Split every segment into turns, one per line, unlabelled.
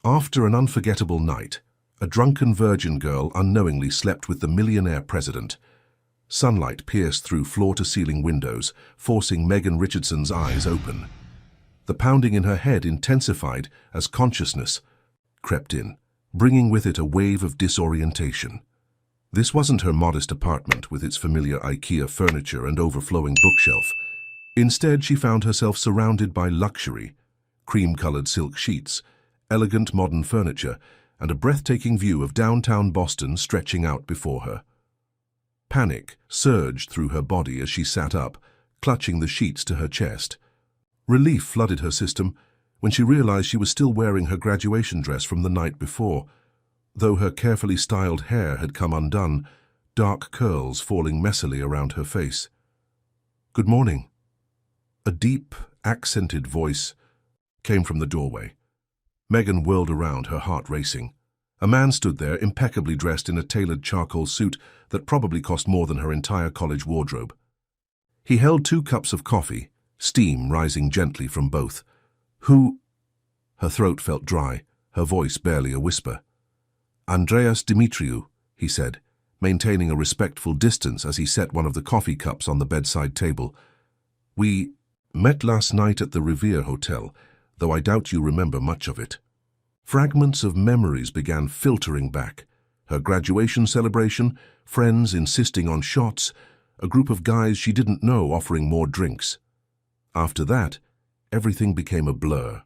After an unforgettable night, a drunken virgin girl unknowingly slept with the millionaire president. Sunlight pierced through floor-to-ceiling windows, forcing Megan Richardson's eyes open. The pounding in her head intensified as consciousness crept in, bringing with it a wave of disorientation. This wasn't her modest apartment with its familiar IKEA furniture and overflowing bookshelf. Instead, she found herself surrounded by luxury, cream-colored silk sheets, elegant modern furniture, and a breathtaking view of downtown Boston stretching out before her. Panic surged through her body as she sat up, clutching the sheets to her chest. Relief flooded her system when she realized she was still wearing her graduation dress from the night before, though her carefully styled hair had come undone, dark curls falling messily around her face. "Good morning." A deep, accented voice came from the doorway. Megan whirled around, her heart racing. A man stood there, impeccably dressed in a tailored charcoal suit that probably cost more than her entire college wardrobe. He held 2 cups of coffee, steam rising gently from both. "Who?" Her throat felt dry, her voice barely a whisper. "Andreas Dimitriou," he said, maintaining a respectful distance as he set one of the coffee cups on the bedside table. "We met last night at the Revere Hotel, though I doubt you remember much of it." Fragments of memories began filtering back. Her graduation celebration, friends insisting on shots, a group of guys she didn't know offering more drinks. After that, everything became a blur.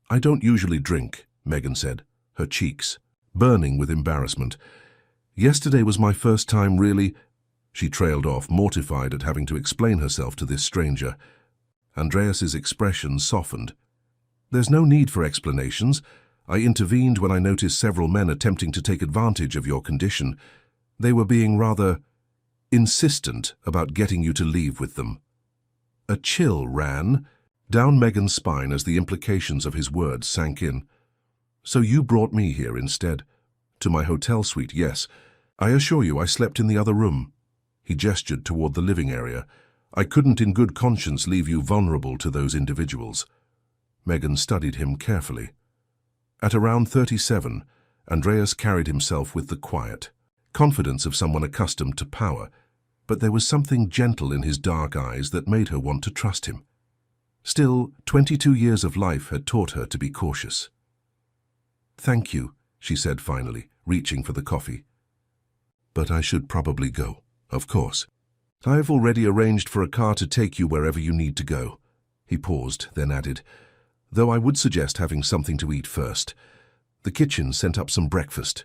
"I don't usually drink," Megan said, her cheeks burning with embarrassment. "Yesterday was my first time really—" She trailed off, mortified at having to explain herself to this stranger. Andreas's expression softened. "There's no need for explanations. I intervened when I noticed several men attempting to take advantage of your condition. They were being rather insistent about getting you to leave with them." A chill ran down Megan's spine as the implications of his words sank in. "So you brought me here instead? To my hotel suite, yes. I assure you I slept in the other room." He gestured toward the living area. "I couldn't in good conscience leave you vulnerable to those individuals." Megan studied him carefully. At around 37, Andreas carried himself with the quiet confidence of someone accustomed to power, but there was something gentle in his dark eyes that made her want to trust him. Still, 22 years of life had taught her to be cautious. "Thank you," she said finally, reaching for the coffee. "But I should probably go, of course. I've already arranged for a car to take you wherever you need to go." He paused, then added, "Though I would suggest having something to eat first. The kitchen sent up some breakfast."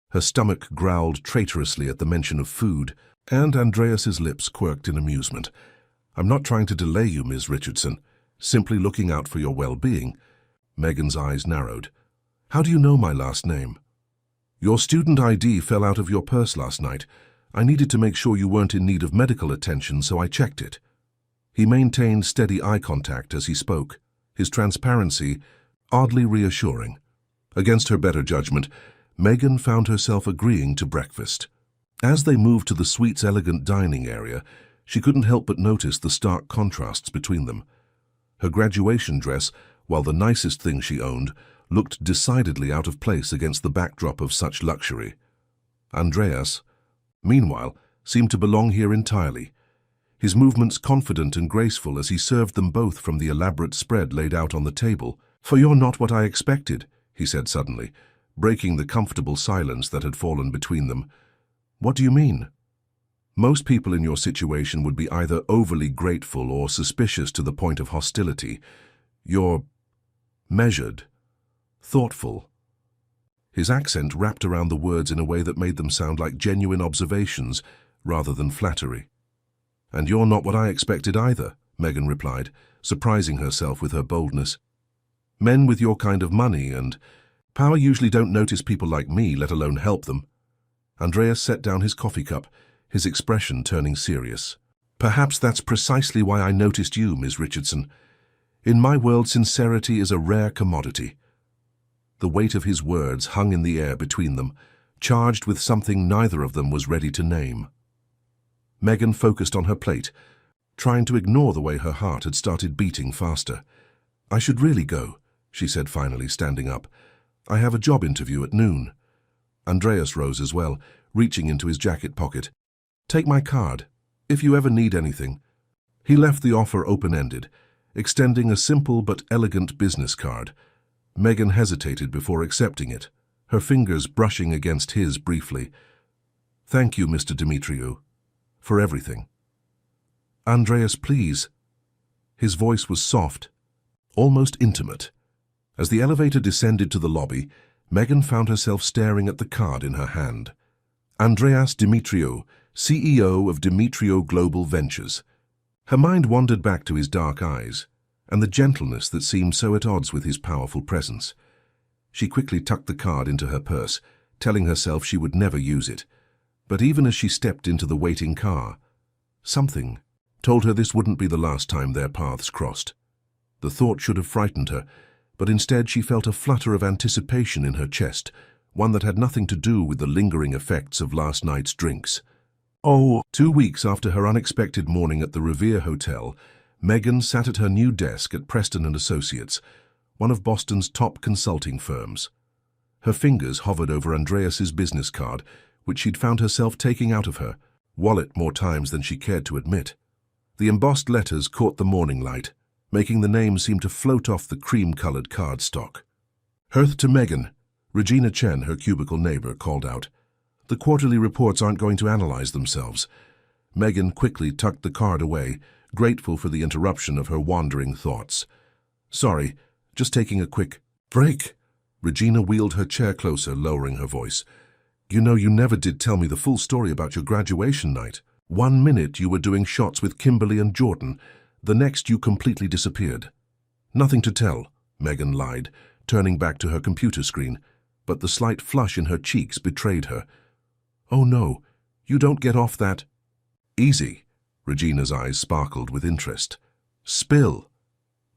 Her stomach growled traitorously at the mention of food, and Andreas's lips quirked in amusement. "I'm not trying to delay you, Ms. Richardson. Simply looking out for your well-being." Megan's eyes narrowed. "How do you know my last name?" "Your student ID fell out of your purse last night. I needed to make sure you weren't in need of medical attention, so I checked it." He maintained steady eye contact as he spoke, his transparency oddly reassuring. Against her better judgment, Megan found herself agreeing to breakfast. As they moved to the suite's elegant dining area, she couldn't help but notice the stark contrasts between them. Her graduation dress, while the nicest thing she owned, looked decidedly out of place against the backdrop of such luxury. Andreas, meanwhile, seemed to belong here entirely, his movements confident and graceful as he served them both from the elaborate spread laid out on the table. "For you're not what I expected," he said suddenly, breaking the comfortable silence that had fallen between them. "What do you mean?" "Most people in your situation would be either overly grateful or suspicious to the point of hostility. You're measured, thoughtful." His accent wrapped around the words in a way that made them sound like genuine observations rather than flattery. "And you're not what I expected either," Megan replied, surprising herself with her boldness. "Men with your kind of money and power usually don't notice people like me, let alone help them." Andreas set down his coffee cup, his expression turning serious. "Perhaps that's precisely why I noticed you, Ms. Richardson. In my world, sincerity is a rare commodity." The weight of his words hung in the air between them, charged with something neither of them was ready to name. Megan focused on her plate, trying to ignore the way her heart had started beating faster. "I should really go," she said finally, standing up. "I have a job interview at noon." Andreas rose as well, reaching into his jacket pocket. "Take my card, if you ever need anything." He left the offer open-ended, extending a simple but elegant business card. Megan hesitated before accepting it, her fingers brushing against his briefly. "Thank you, Mr. Dimitriou, for everything." "Andreas, please." His voice was soft, almost intimate. As the elevator descended to the lobby, Megan found herself staring at the card in her hand. Andreas Dimitriou, CEO of Dimitriou Global Ventures. Her mind wandered back to his dark eyes, and the gentleness that seemed so at odds with his powerful presence. She quickly tucked the card into her purse, telling herself she would never use it. But even as she stepped into the waiting car, something told her this wouldn't be the last time their paths crossed. The thought should have frightened her, but instead she felt a flutter of anticipation in her chest, one that had nothing to do with the lingering effects of last night's drinks. 2 weeks after her unexpected morning at the Revere Hotel, Megan sat at her new desk at Preston & Associates, one of Boston's top consulting firms. Her fingers hovered over Andreas's business card, which she'd found herself taking out of her wallet more times than she cared to admit. The embossed letters caught the morning light, making the name seem to float off the cream-colored cardstock. "Hearth to Megan," Regina Chen, her cubicle neighbor, called out. "The quarterly reports aren't going to analyze themselves." Megan quickly tucked the card away, grateful for the interruption of her wandering thoughts. "Sorry, just taking a quick break." Regina wheeled her chair closer, lowering her voice. "You know, you never did tell me the full story about your graduation night. 1 minute you were doing shots with Kimberly and Jordan, the next you completely disappeared." "Nothing to tell," Megan lied, turning back to her computer screen, but the slight flush in her cheeks betrayed her. "Oh no, you don't get off that." "Easy." Regina's eyes sparkled with interest. "Spill."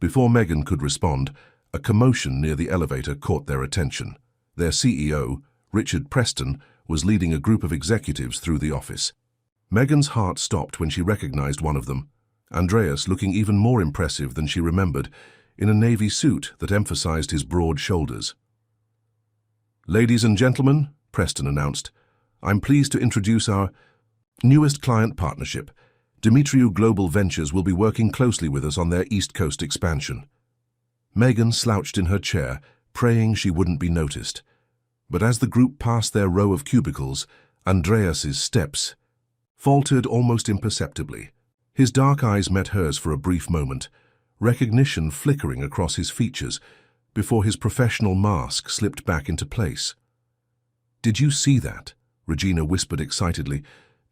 Before Megan could respond, a commotion near the elevator caught their attention. Their CEO, Richard Preston, was leading a group of executives through the office. Megan's heart stopped when she recognized one of them, Andreas, looking even more impressive than she remembered, in a navy suit that emphasized his broad shoulders. "Ladies and gentlemen," Preston announced, "I'm pleased to introduce our newest client partnership. Dimitriou Global Ventures will be working closely with us on their East Coast expansion." Megan slouched in her chair, praying she wouldn't be noticed. But as the group passed their row of cubicles, Andreas's steps faltered almost imperceptibly. His dark eyes met hers for a brief moment, recognition flickering across his features before his professional mask slipped back into place. "Did you see that?" Regina whispered excitedly.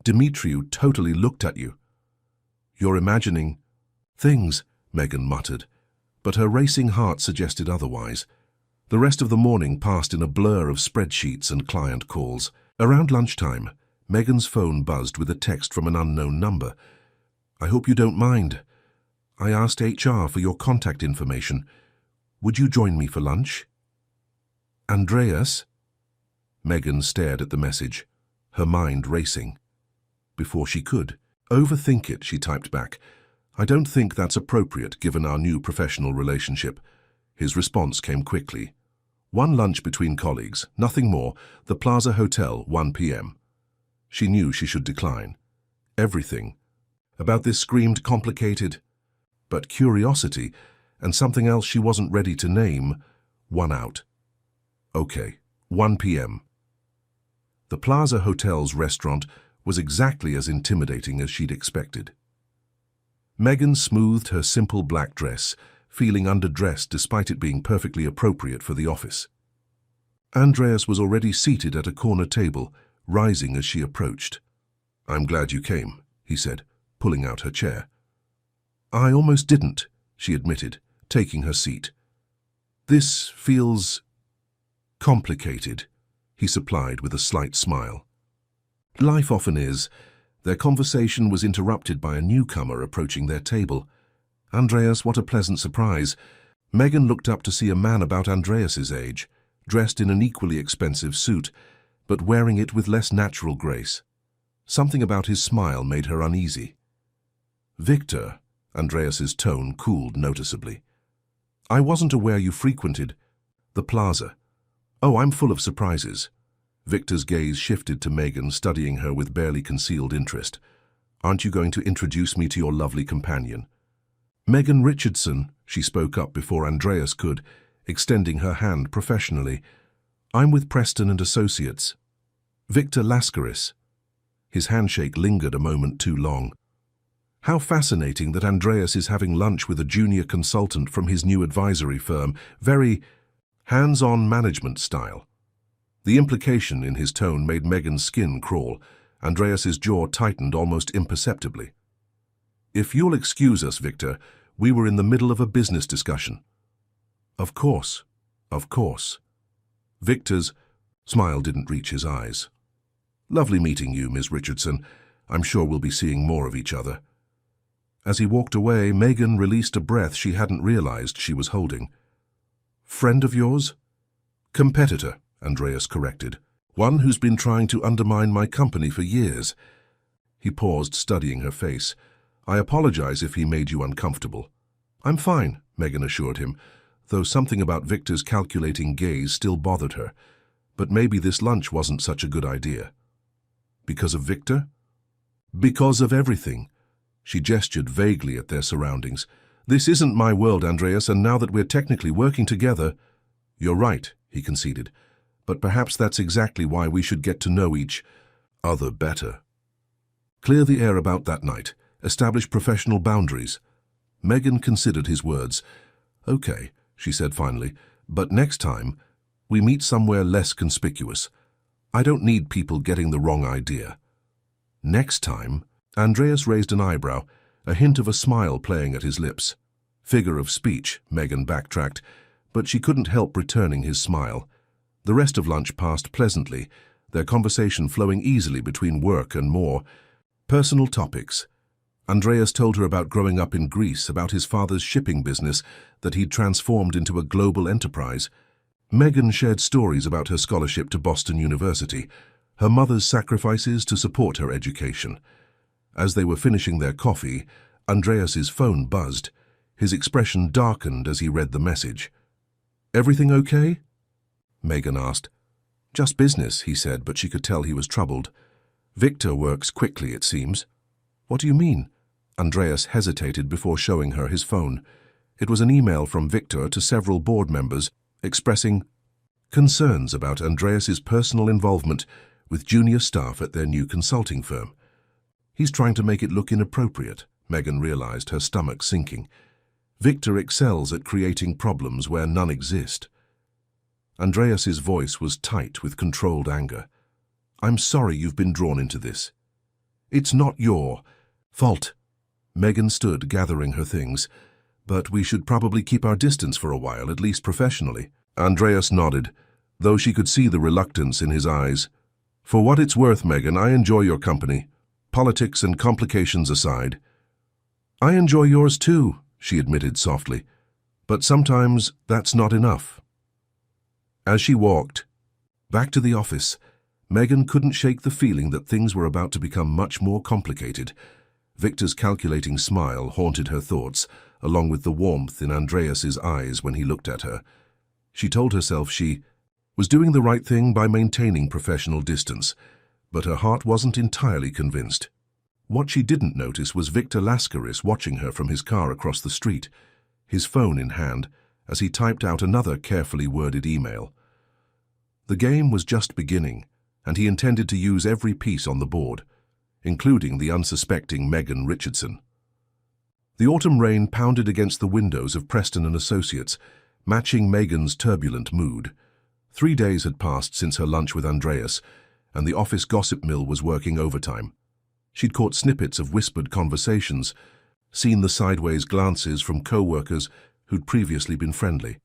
"Dimitriou totally looked at you." "You're imagining things," Megan muttered, but her racing heart suggested otherwise. The rest of the morning passed in a blur of spreadsheets and client calls. Around lunchtime, Megan's phone buzzed with a text from an unknown number. "I hope you don't mind. I asked HR for your contact information. Would you join me for lunch?" "Andreas?" Megan stared at the message, her mind racing. Before she could overthink it, she typed back, "I don't think that's appropriate given our new professional relationship." His response came quickly. "One lunch between colleagues, nothing more, the Plaza Hotel, 1 p.m. She knew she should decline. Everything about this screamed complicated, but curiosity and something else she wasn't ready to name won out. Okay, 1 p.m. The Plaza Hotel's restaurant was exactly as intimidating as she'd expected. Megan smoothed her simple black dress, feeling underdressed despite it being perfectly appropriate for the office. Andreas was already seated at a corner table, rising as she approached. "I'm glad you came," he said, pulling out her chair. "I almost didn't," she admitted, taking her seat. "This feels complicated," he supplied with a slight smile. Life often is. Their conversation was interrupted by a newcomer approaching their table. Andreas, what a pleasant surprise. Megan looked up to see a man about Andreas's age, dressed in an equally expensive suit, but wearing it with less natural grace. Something about his smile made her uneasy. "Victor," Andreas's tone cooled noticeably. I wasn't aware you frequented the plaza. Oh, I'm full of surprises. Victor's gaze shifted to Megan, studying her with barely concealed interest. Aren't you going to introduce me to your lovely companion? Megan Richardson, she spoke up before Andreas could, extending her hand professionally. I'm with Preston and Associates. Victor Lascaris. His handshake lingered a moment too long. How fascinating that Andreas is having lunch with a junior consultant from his new advisory firm, very hands-on management style. The implication in his tone made Megan's skin crawl. Andreas's jaw tightened almost imperceptibly. If you'll excuse us, Victor, we were in the middle of a business discussion. Of course, of course. Victor's smile didn't reach his eyes. Lovely meeting you, Ms. Richardson. I'm sure we'll be seeing more of each other. As he walked away, Megan released a breath she hadn't realized she was holding. Friend of yours? Competitor, Andreas corrected. One who's been trying to undermine my company for years. He paused, studying her face. I apologize if he made you uncomfortable. I'm fine, Megan assured him, though something about Victor's calculating gaze still bothered her. But maybe this lunch wasn't such a good idea. Because of Victor? Because of everything. She gestured vaguely at their surroundings. This isn't my world, Andreas, and now that we're technically working together— You're right, he conceded. But perhaps that's exactly why we should get to know each other better. Clear the air about that night. Establish professional boundaries. Megan considered his words. Okay, she said finally, but next time, we meet somewhere less conspicuous. I don't need people getting the wrong idea. Next time, Andreas raised an eyebrow, a hint of a smile playing at his lips. Figure of speech, Megan backtracked, but she couldn't help returning his smile. The rest of lunch passed pleasantly, their conversation flowing easily between work and more personal topics. Andreas told her about growing up in Greece, about his father's shipping business that he'd transformed into a global enterprise. Megan shared stories about her scholarship to Boston University, her mother's sacrifices to support her education. As they were finishing their coffee, Andreas's phone buzzed. His expression darkened as he read the message. Everything okay? Megan asked. Just business, he said, but she could tell he was troubled. Victor works quickly, it seems. What do you mean? Andreas hesitated before showing her his phone. It was an email from Victor to several board members expressing concerns about Andreas's personal involvement with junior staff at their new consulting firm. He's trying to make it look inappropriate, Megan realized, her stomach sinking. Victor excels at creating problems where none exist. Andreas's voice was tight with controlled anger. I'm sorry you've been drawn into this. It's not your fault. Megan stood, gathering her things. But we should probably keep our distance for a while, at least professionally. Andreas nodded, though she could see the reluctance in his eyes. For what it's worth, Megan, I enjoy your company. Politics and complications aside. I enjoy yours too, she admitted softly. But sometimes that's not enough. As she walked back to the office, Megan couldn't shake the feeling that things were about to become much more complicated. Victor's calculating smile haunted her thoughts, along with the warmth in Andreas's eyes when he looked at her. She told herself she was doing the right thing by maintaining professional distance, but her heart wasn't entirely convinced. What she didn't notice was Victor Lascaris watching her from his car across the street, his phone in hand, as he typed out another carefully worded email. The game was just beginning, and he intended to use every piece on the board, including the unsuspecting Megan Richardson. The autumn rain pounded against the windows of Preston and Associates, matching Megan's turbulent mood. 3 days had passed since her lunch with Andreas, and the office gossip mill was working overtime. She'd caught snippets of whispered conversations, seen the sideways glances from co-workers who'd previously been friendly.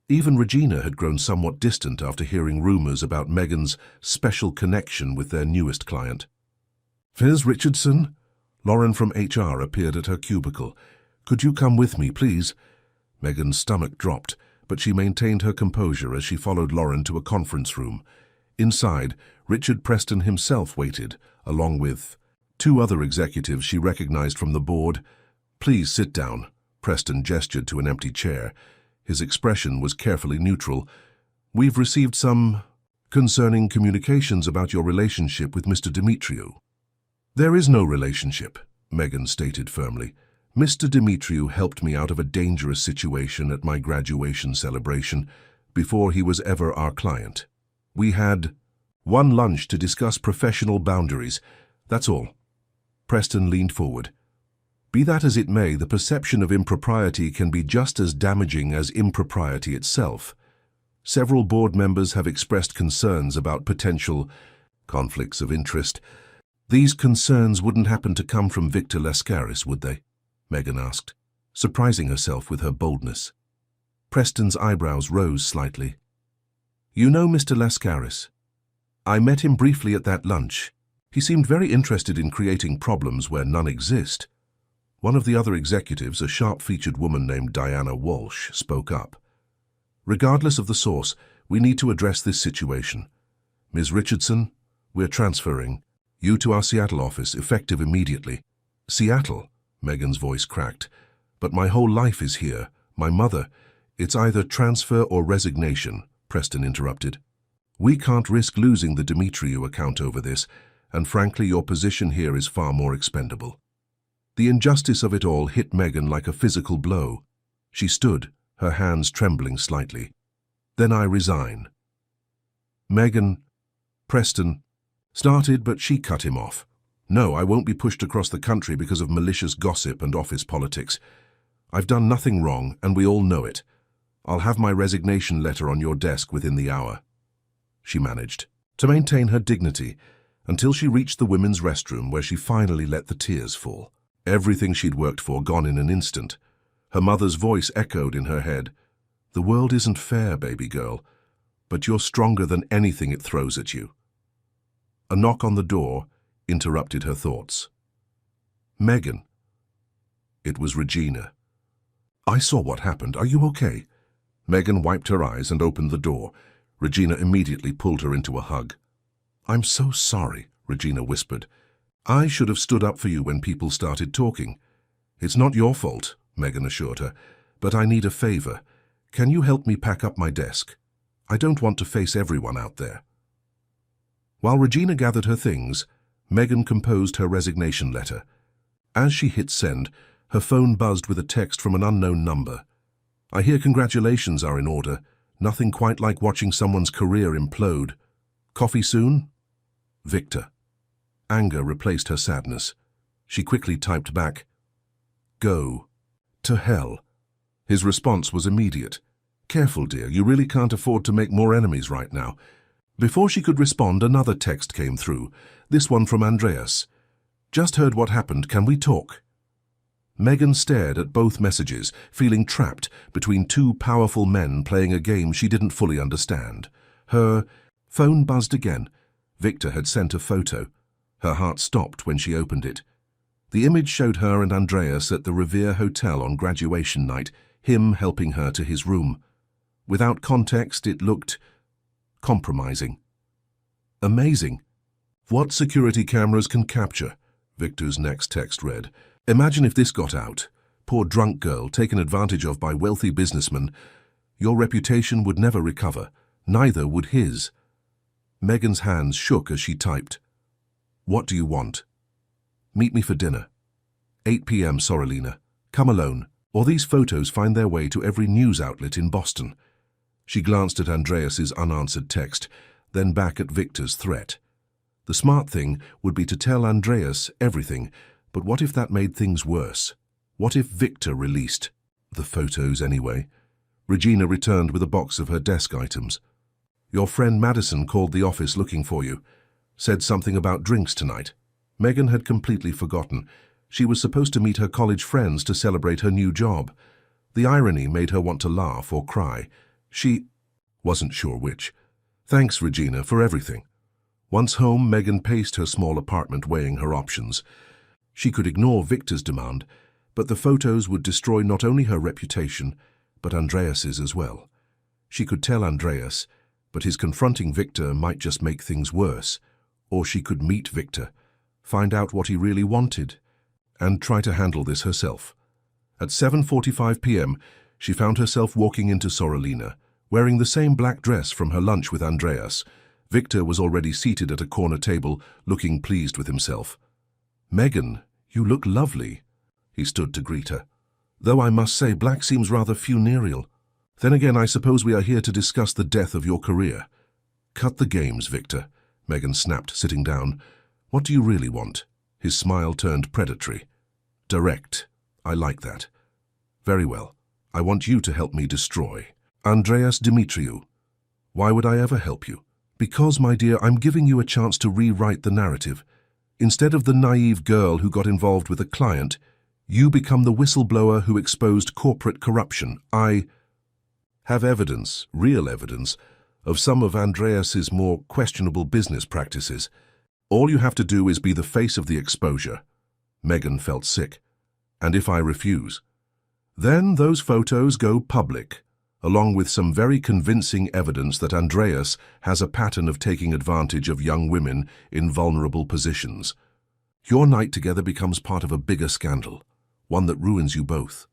Even Regina had grown somewhat distant after hearing rumors about Megan's special connection with their newest client. Ms. Richardson? Lauren from HR appeared at her cubicle. Could you come with me, please? Megan's stomach dropped, but she maintained her composure as she followed Lauren to a conference room. Inside, Richard Preston himself waited, along with 2 other executives she recognized from the board. Please sit down, Preston gestured to an empty chair. His expression was carefully neutral. "We've received some concerning communications about your relationship with Mr. Demetriou." "There is no relationship," Megan stated firmly. "Mr. Demetriou helped me out of a dangerous situation at my graduation celebration before he was ever our client. We had one lunch to discuss professional boundaries. That's all." Preston leaned forward. "Be that as it may, the perception of impropriety can be just as damaging as impropriety itself. Several board members have expressed concerns about potential conflicts of interest. These concerns wouldn't happen to come from Victor Lascaris, would they?" Megan asked, surprising herself with her boldness. Preston's eyebrows rose slightly. "You know Mr. Lascaris? I met him briefly at that lunch. He seemed very interested in creating problems where none exist." One of the other executives, a sharp-featured woman named Diana Walsh, spoke up. "Regardless of the source, we need to address this situation. Ms. Richardson, we're transferring you to our Seattle office, effective immediately." "Seattle?" Megan's voice cracked. "But my whole life is here. My mother—" "It's either transfer or resignation," Preston interrupted. "We can't risk losing the Demetriou account over this, and frankly your position here is far more expendable." The injustice of it all hit Megan like a physical blow. She stood, her hands trembling slightly. "Then I resign." Megan, Preston started, but she cut him off. "No, I won't be pushed across the country because of malicious gossip and office politics. I've done nothing wrong, and we all know it. I'll have my resignation letter on your desk within the hour." She managed to maintain her dignity until she reached the women's restroom, where she finally let the tears fall. Everything she'd worked for gone in an instant. Her mother's voice echoed in her head. "The world isn't fair, baby girl, but you're stronger than anything it throws at you." A knock on the door interrupted her thoughts. "Megan." It was Regina. "I saw what happened. Are you okay?" Megan wiped her eyes and opened the door. Regina immediately pulled her into a hug. "I'm so sorry," Regina whispered. "I should have stood up for you when people started talking." "It's not your fault," Megan assured her, "but I need a favor. Can you help me pack up my desk? I don't want to face everyone out there." While Regina gathered her things, Megan composed her resignation letter. As she hit send, her phone buzzed with a text from an unknown number. "I hear congratulations are in order. Nothing quite like watching someone's career implode. Coffee soon? Victor." Anger replaced her sadness. She quickly typed back, "Go to hell." His response was immediate. "Careful, dear, you really can't afford to make more enemies right now." Before she could respond, another text came through, this one from Andreas. "Just heard what happened, can we talk?" Megan stared at both messages, feeling trapped between two powerful men playing a game she didn't fully understand. Her phone buzzed again. Victor had sent a photo. Her heart stopped when she opened it. The image showed her and Andreas at the Revere Hotel on graduation night, him helping her to his room. Without context, it looked compromising. "Amazing. What security cameras can capture?" Victor's next text read. "Imagine if this got out. Poor drunk girl taken advantage of by wealthy businessmen. Your reputation would never recover. Neither would his." Megan's hands shook as she typed. "What do you want?" "Meet me for dinner. 8 p.m. Sorrelina. Come alone, or these photos find their way to every news outlet in Boston." She glanced at Andreas's unanswered text, then back at Victor's threat. The smart thing would be to tell Andreas everything, but what if that made things worse? What if Victor released the photos anyway? Regina returned with a box of her desk items. "Your friend Madison called the office looking for you. Said something about drinks tonight." Megan had completely forgotten. She was supposed to meet her college friends to celebrate her new job. The irony made her want to laugh or cry. She wasn't sure which. "Thanks, Regina, for everything." Once home, Megan paced her small apartment, weighing her options. She could ignore Victor's demand, but the photos would destroy not only her reputation, but Andreas's as well. She could tell Andreas, but his confronting Victor might just make things worse. Or she could meet Victor, find out what he really wanted, and try to handle this herself. At 7:45 p.m., She found herself walking into Sorellina, wearing the same black dress from her lunch with Andreas. Victor was already seated at a corner table, looking pleased with himself. "Megan, you look lovely." He stood to greet her. "Though I must say black seems rather funereal. Then again, I suppose we are here to discuss the death of your career." "Cut the games, Victor," Megan snapped, sitting down. "What do you really want?" His smile turned predatory. "Direct. I like that." "Very well. I want you to help me destroy Andreas Dimitriou." "Why would I ever help you?" "Because, my dear, I'm giving you a chance to rewrite the narrative. Instead of the naive girl who got involved with a client, you become the whistleblower who exposed corporate corruption. I have evidence, real evidence, of some of Andreas's more questionable business practices. All you have to do is be the face of the exposure." Megan felt sick. "And if I refuse?" "Then those photos go public, along with some very convincing evidence that Andreas has a pattern of taking advantage of young women in vulnerable positions. Your night together becomes part of a bigger scandal, one that ruins you both."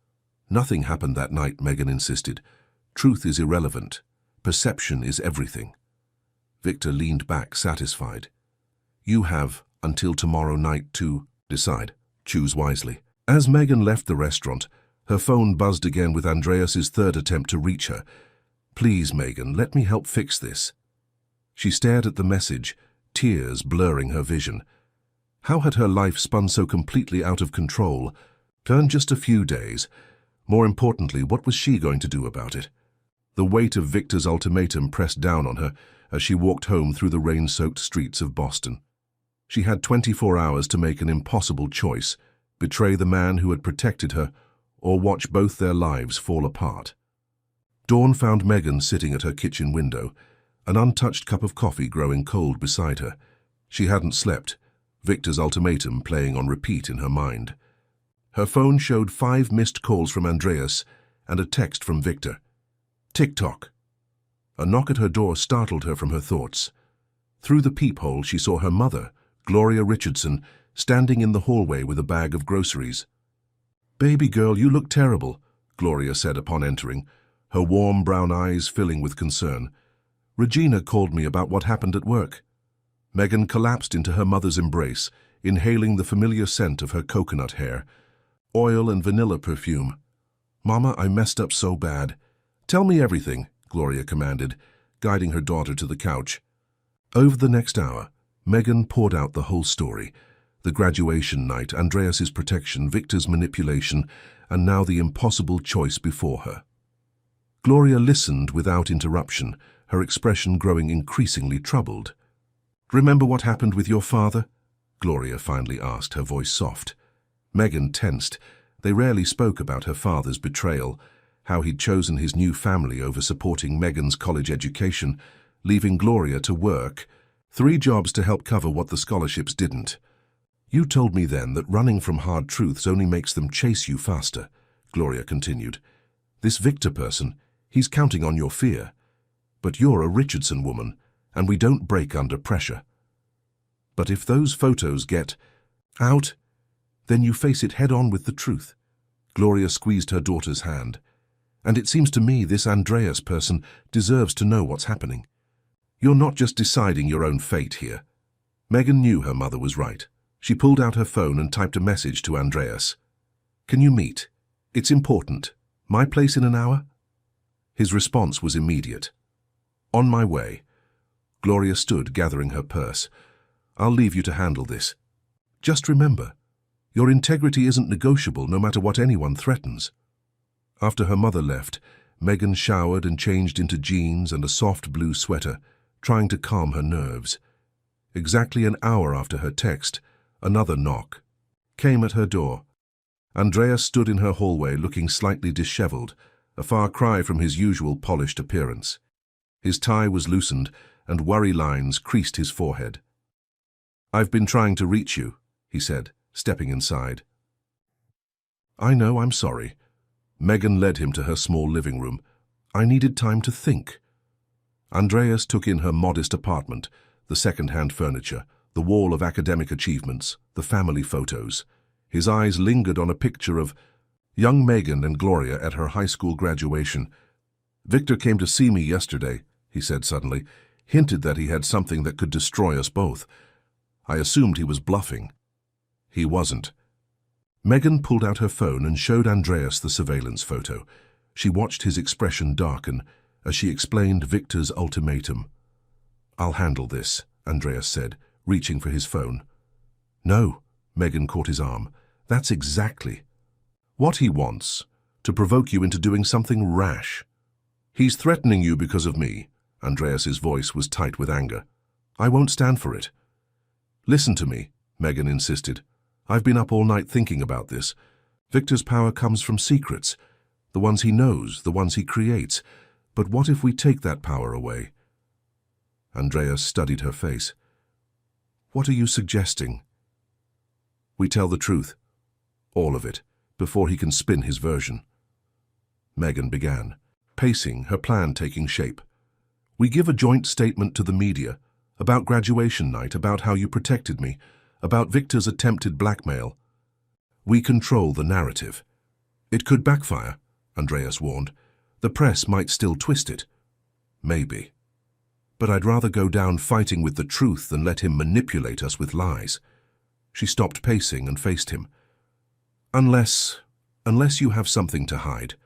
"Nothing happened that night," Megan insisted. "Truth is irrelevant. Perception is everything." Victor leaned back, satisfied. "You have until tomorrow night to decide. Choose wisely." As Megan left the restaurant, her phone buzzed again with Andreas's third attempt to reach her. "Please, Megan, let me help fix this." She stared at the message, tears blurring her vision. How had her life spun so completely out of control? Turned just a few days. More importantly, what was she going to do about it? The weight of Victor's ultimatum pressed down on her as she walked home through the rain-soaked streets of Boston. She had 24 hours to make an impossible choice: betray the man who had protected her, or watch both their lives fall apart. Dawn found Megan sitting at her kitchen window, an untouched cup of coffee growing cold beside her. She hadn't slept, Victor's ultimatum playing on repeat in her mind. Her phone showed 5 missed calls from Andreas and a text from Victor. Tick-tock. A knock at her door startled her from her thoughts. Through the peephole she saw her mother, Gloria Richardson, standing in the hallway with a bag of groceries. "Baby girl, you look terrible," Gloria said upon entering, her warm brown eyes filling with concern. "Regina called me about what happened at work." Megan collapsed into her mother's embrace, inhaling the familiar scent of her coconut hair, oil and vanilla perfume. "Mama, I messed up so bad." "Tell me everything," Gloria commanded, guiding her daughter to the couch. Over the next hour, Megan poured out the whole story. The graduation night, Andreas's protection, Victor's manipulation, and now the impossible choice before her. Gloria listened without interruption, her expression growing increasingly troubled. "Remember what happened with your father?" Gloria finally asked, her voice soft. Megan tensed. They rarely spoke about her father's betrayal, how he'd chosen his new family over supporting Megan's college education, leaving Gloria to work, 3 jobs to help cover what the scholarships didn't. "You told me then that running from hard truths only makes them chase you faster," Gloria continued. "This Victor person, he's counting on your fear. But you're a Richardson woman, and we don't break under pressure. But if those photos get out, then you face it head-on with the truth." Gloria squeezed her daughter's hand. "And it seems to me this Andreas person deserves to know what's happening. You're not just deciding your own fate here." Megan knew her mother was right. She pulled out her phone and typed a message to Andreas. "Can you meet? It's important. My place in an hour?" His response was immediate. "On my way." Gloria stood, gathering her purse. "I'll leave you to handle this. Just remember, your integrity isn't negotiable no matter what anyone threatens." After her mother left, Megan showered and changed into jeans and a soft blue sweater, trying to calm her nerves. Exactly an hour after her text, another knock came at her door. Andreas stood in her hallway looking slightly disheveled, a far cry from his usual polished appearance. His tie was loosened and worry lines creased his forehead. "I've been trying to reach you," he said, stepping inside. "I know, I'm sorry." Megan led him to her small living room. "I needed time to think." Andreas took in her modest apartment, the second-hand furniture, the wall of academic achievements, the family photos. His eyes lingered on a picture of... Young Megan and Gloria at her high school graduation. "Victor came to see me yesterday," he said suddenly, hinted that he had something that could destroy us both. I assumed he was bluffing. He wasn't. Megan pulled out her phone and showed Andreas the surveillance photo. She watched his expression darken as she explained Victor's ultimatum. "I'll handle this," Andreas said, reaching for his phone. "No," Megan caught his arm. "That's exactly what he wants, to provoke you into doing something rash. He's threatening you because of me." Andreas's voice was tight with anger. "I won't stand for it." "Listen to me," Megan insisted. "I've been up all night thinking about this. Victor's power comes from secrets, the ones he knows, the ones he creates. But what if we take that power away?" Andreas studied her face. "What are you suggesting?" "We tell the truth, all of it, before he can spin his version." Megan began, pacing, her plan taking shape. "We give a joint statement to the media about graduation night, about how you protected me, about Victor's attempted blackmail. We control the narrative. It could backfire," Andreas warned. "The press might still twist it." "Maybe. But I'd rather go down fighting with the truth than let him manipulate us with lies." She stopped pacing and faced him. Unless you have something to hide.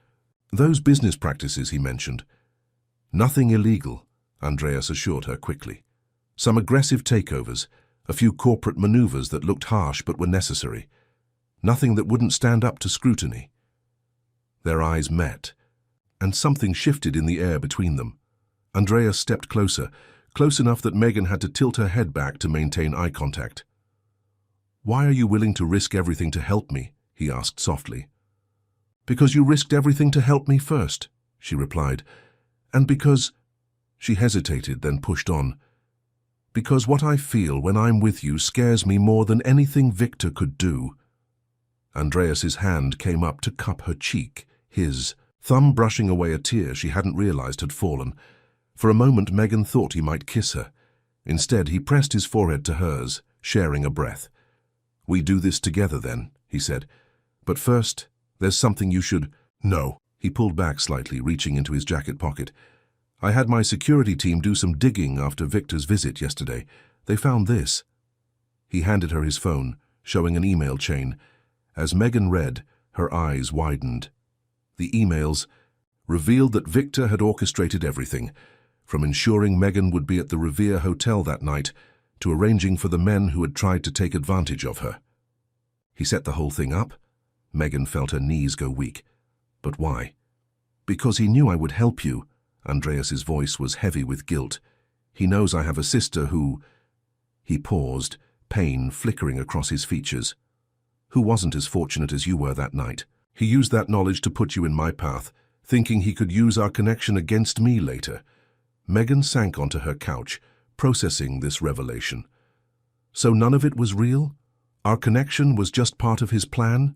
Those business practices he mentioned." "Nothing illegal," Andreas assured her quickly. "Some aggressive takeovers, a few corporate maneuvers that looked harsh but were necessary. Nothing that wouldn't stand up to scrutiny." Their eyes met, and something shifted in the air between them. Andreas stepped closer, close enough that Megan had to tilt her head back to maintain eye contact. "Why are you willing to risk everything to help me?" he asked softly. "Because you risked everything to help me first," she replied. "And because—" She hesitated, then pushed on. "Because what I feel when I'm with you scares me more than anything Victor could do." Andreas's hand came up to cup her cheek, his thumb brushing away a tear she hadn't realized had fallen. For a moment Megan thought he might kiss her. Instead, he pressed his forehead to hers, sharing a breath. "We do this together then," he said. "But first, there's something you should—" "No." He pulled back slightly, reaching into his jacket pocket. "I had my security team do some digging after Victor's visit yesterday. They found this." He handed her his phone, showing an email chain. As Megan read, her eyes widened. The emails revealed that Victor had orchestrated everything, from ensuring Megan would be at the Revere Hotel that night to arranging for the men who had tried to take advantage of her. He set the whole thing up? Megan felt her knees go weak. "But why?" "Because he knew I would help you." Andreas's voice was heavy with guilt. "He knows I have a sister who—" He paused, pain flickering across his features. "Who wasn't as fortunate as you were that night. He used that knowledge to put you in my path, thinking he could use our connection against me later." Megan sank onto her couch, processing this revelation. "So none of it was real? Our connection was just part of his plan?"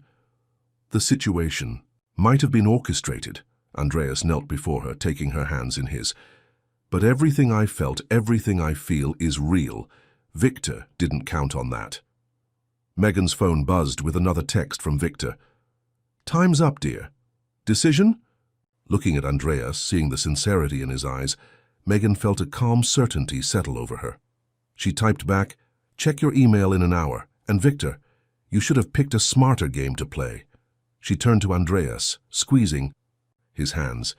"The situation might have been orchestrated." Andreas knelt before her, taking her hands in his. "But everything I felt, everything I feel is real. Victor didn't count on that." Megan's phone buzzed with another text from Victor. "Time's up, dear. Decision?" Looking at Andreas, seeing the sincerity in his eyes, Megan felt a calm certainty settle over her. She typed back, "Check your email in an hour. And Victor, you should have picked a smarter game to play." She turned to Andreas, squeezing his hands.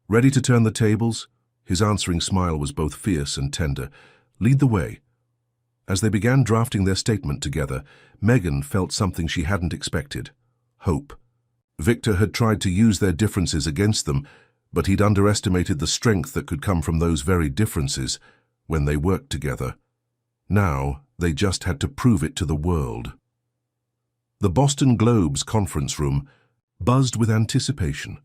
"Ready to turn the tables?" His answering smile was both fierce and tender. "Lead the way." As they began drafting their statement together, Megan felt something she hadn't expected. Hope. Victor had tried to use their differences against them, but he'd underestimated the strength that could come from those very differences when they worked together. Now, they just had to prove it to the world. The Boston Globe's conference room buzzed with anticipation.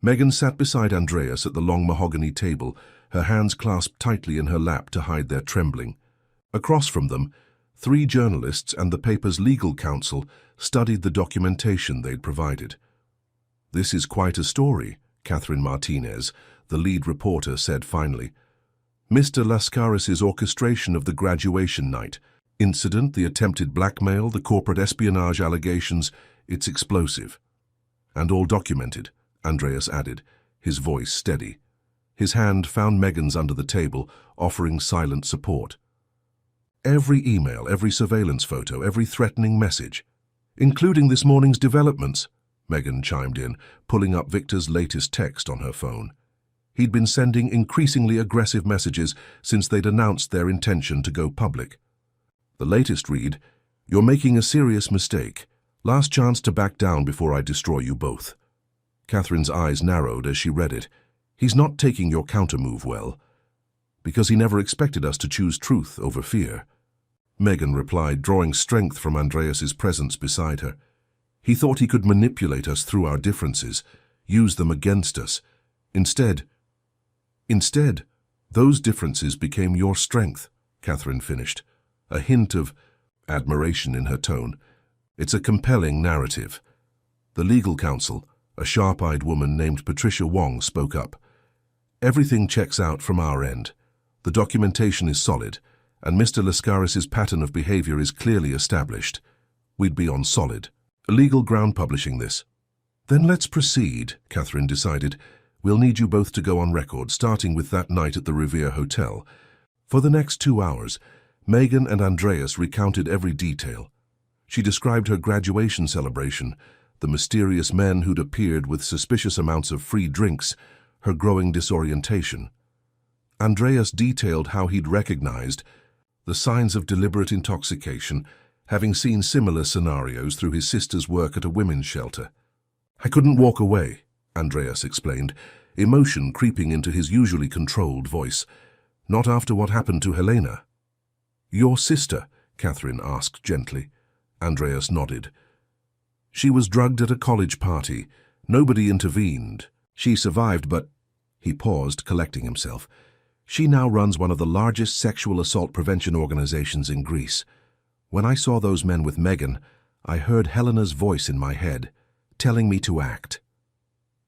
Megan sat beside Andreas at the long mahogany table, her hands clasped tightly in her lap to hide their trembling. Across from them, 3 journalists and the paper's legal counsel studied the documentation they'd provided. "This is quite a story," Catherine Martinez, the lead reporter, said finally. "Mr. Lascaris's orchestration of the graduation night incident, the attempted blackmail, the corporate espionage allegations, it's explosive." And all documented, Andreas added, his voice steady. His hand found Megan's under the table, offering silent support. Every email, every surveillance photo, every threatening message. Including this morning's developments, Megan chimed in, pulling up Victor's latest text on her phone. He'd been sending increasingly aggressive messages since they'd announced their intention to go public. The latest read, "You're making a serious mistake. Last chance to back down before I destroy you both." Catherine's eyes narrowed as she read it. "He's not taking your countermove well, because he never expected us to choose truth over fear." Megan replied, drawing strength from Andreas's presence beside her. "He thought he could manipulate us through our differences, use them against us. Instead, those differences became your strength," Catherine finished, a hint of admiration in her tone. "It's a compelling narrative." The legal counsel, a sharp-eyed woman named Patricia Wong, spoke up. "Everything checks out from our end. The documentation is solid, and Mr. Lascaris's pattern of behavior is clearly established. We'd be on solid, legal ground publishing this." "Then let's proceed," Catherine decided. "We'll need you both to go on record, starting with that night at the Revere Hotel." For the next 2 hours, Megan and Andreas recounted every detail. She described her graduation celebration, the mysterious men who'd appeared with suspicious amounts of free drinks, her growing disorientation. Andreas detailed how he'd recognized the signs of deliberate intoxication, having seen similar scenarios through his sister's work at a women's shelter. "I couldn't walk away," Andreas explained, emotion creeping into his usually controlled voice. "Not after what happened to Helena." "Your sister?" Catherine asked gently. Andreas nodded. "She was drugged at a college party. Nobody intervened. She survived, but—" He paused, collecting himself. "She now runs one of the largest sexual assault prevention organizations in Greece. When I saw those men with Megan, I heard Helena's voice in my head, telling me to act."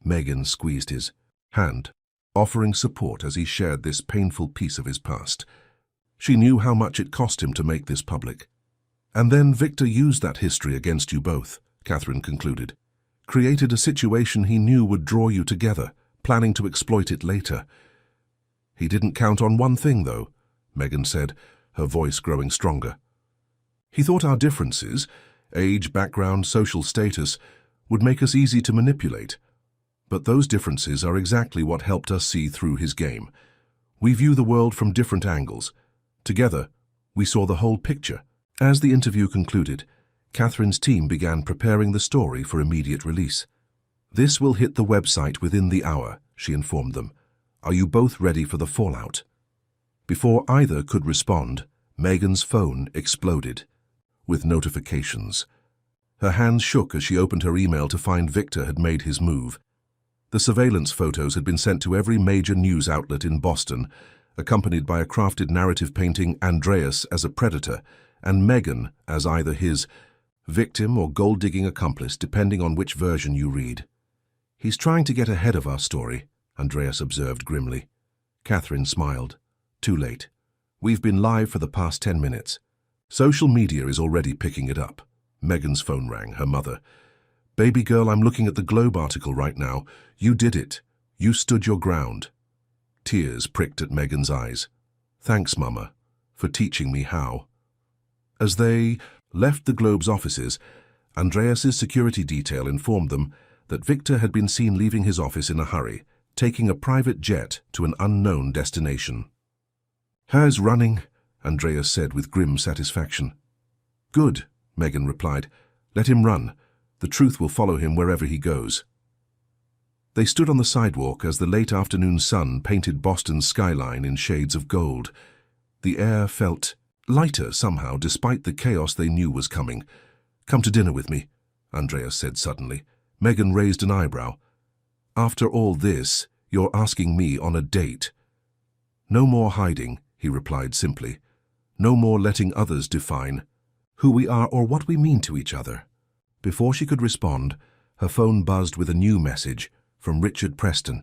Megan squeezed his hand, offering support as he shared this painful piece of his past. She knew how much it cost him to make this public. "And then Victor used that history against you both," Catherine concluded. "Created a situation he knew would draw you together, planning to exploit it later." "He didn't count on one thing, though," Megan said, her voice growing stronger. "He thought our differences, age, background, social status, would make us easy to manipulate. But those differences are exactly what helped us see through his game. We view the world from different angles. Together, we saw the whole picture." As the interview concluded, Catherine's team began preparing the story for immediate release. "This will hit the website within the hour," she informed them. "Are you both ready for the fallout?" Before either could respond, Megan's phone exploded with notifications. Her hands shook as she opened her email to find Victor had made his move. The surveillance photos had been sent to every major news outlet in Boston, accompanied by a crafted narrative painting Andreas as a predator and Megan as either his victim or gold-digging accomplice, depending on which version you read. "He's trying to get ahead of our story," Andreas observed grimly. Catherine smiled. "Too late. We've been live for the past 10 minutes. Social media is already picking it up." Megan's phone rang, her mother. "Baby girl, I'm looking at the Globe article right now. You did it. You stood your ground." Tears pricked at Megan's eyes. "Thanks, Mama, for teaching me how." As they left the Globe's offices, Andreas's security detail informed them that Victor had been seen leaving his office in a hurry, taking a private jet to an unknown destination. "Hair's running," Andreas said with grim satisfaction. "Good," Megan replied. "Let him run. The truth will follow him wherever he goes." They stood on the sidewalk as the late afternoon sun painted Boston's skyline in shades of gold. The air felt lighter somehow, despite the chaos they knew was coming. "Come to dinner with me," Andreas said suddenly. Megan raised an eyebrow. "After all this, you're asking me on a date?" "No more hiding," he replied simply. "No more letting others define who we are or what we mean to each other." Before she could respond, her phone buzzed with a new message from Richard Preston.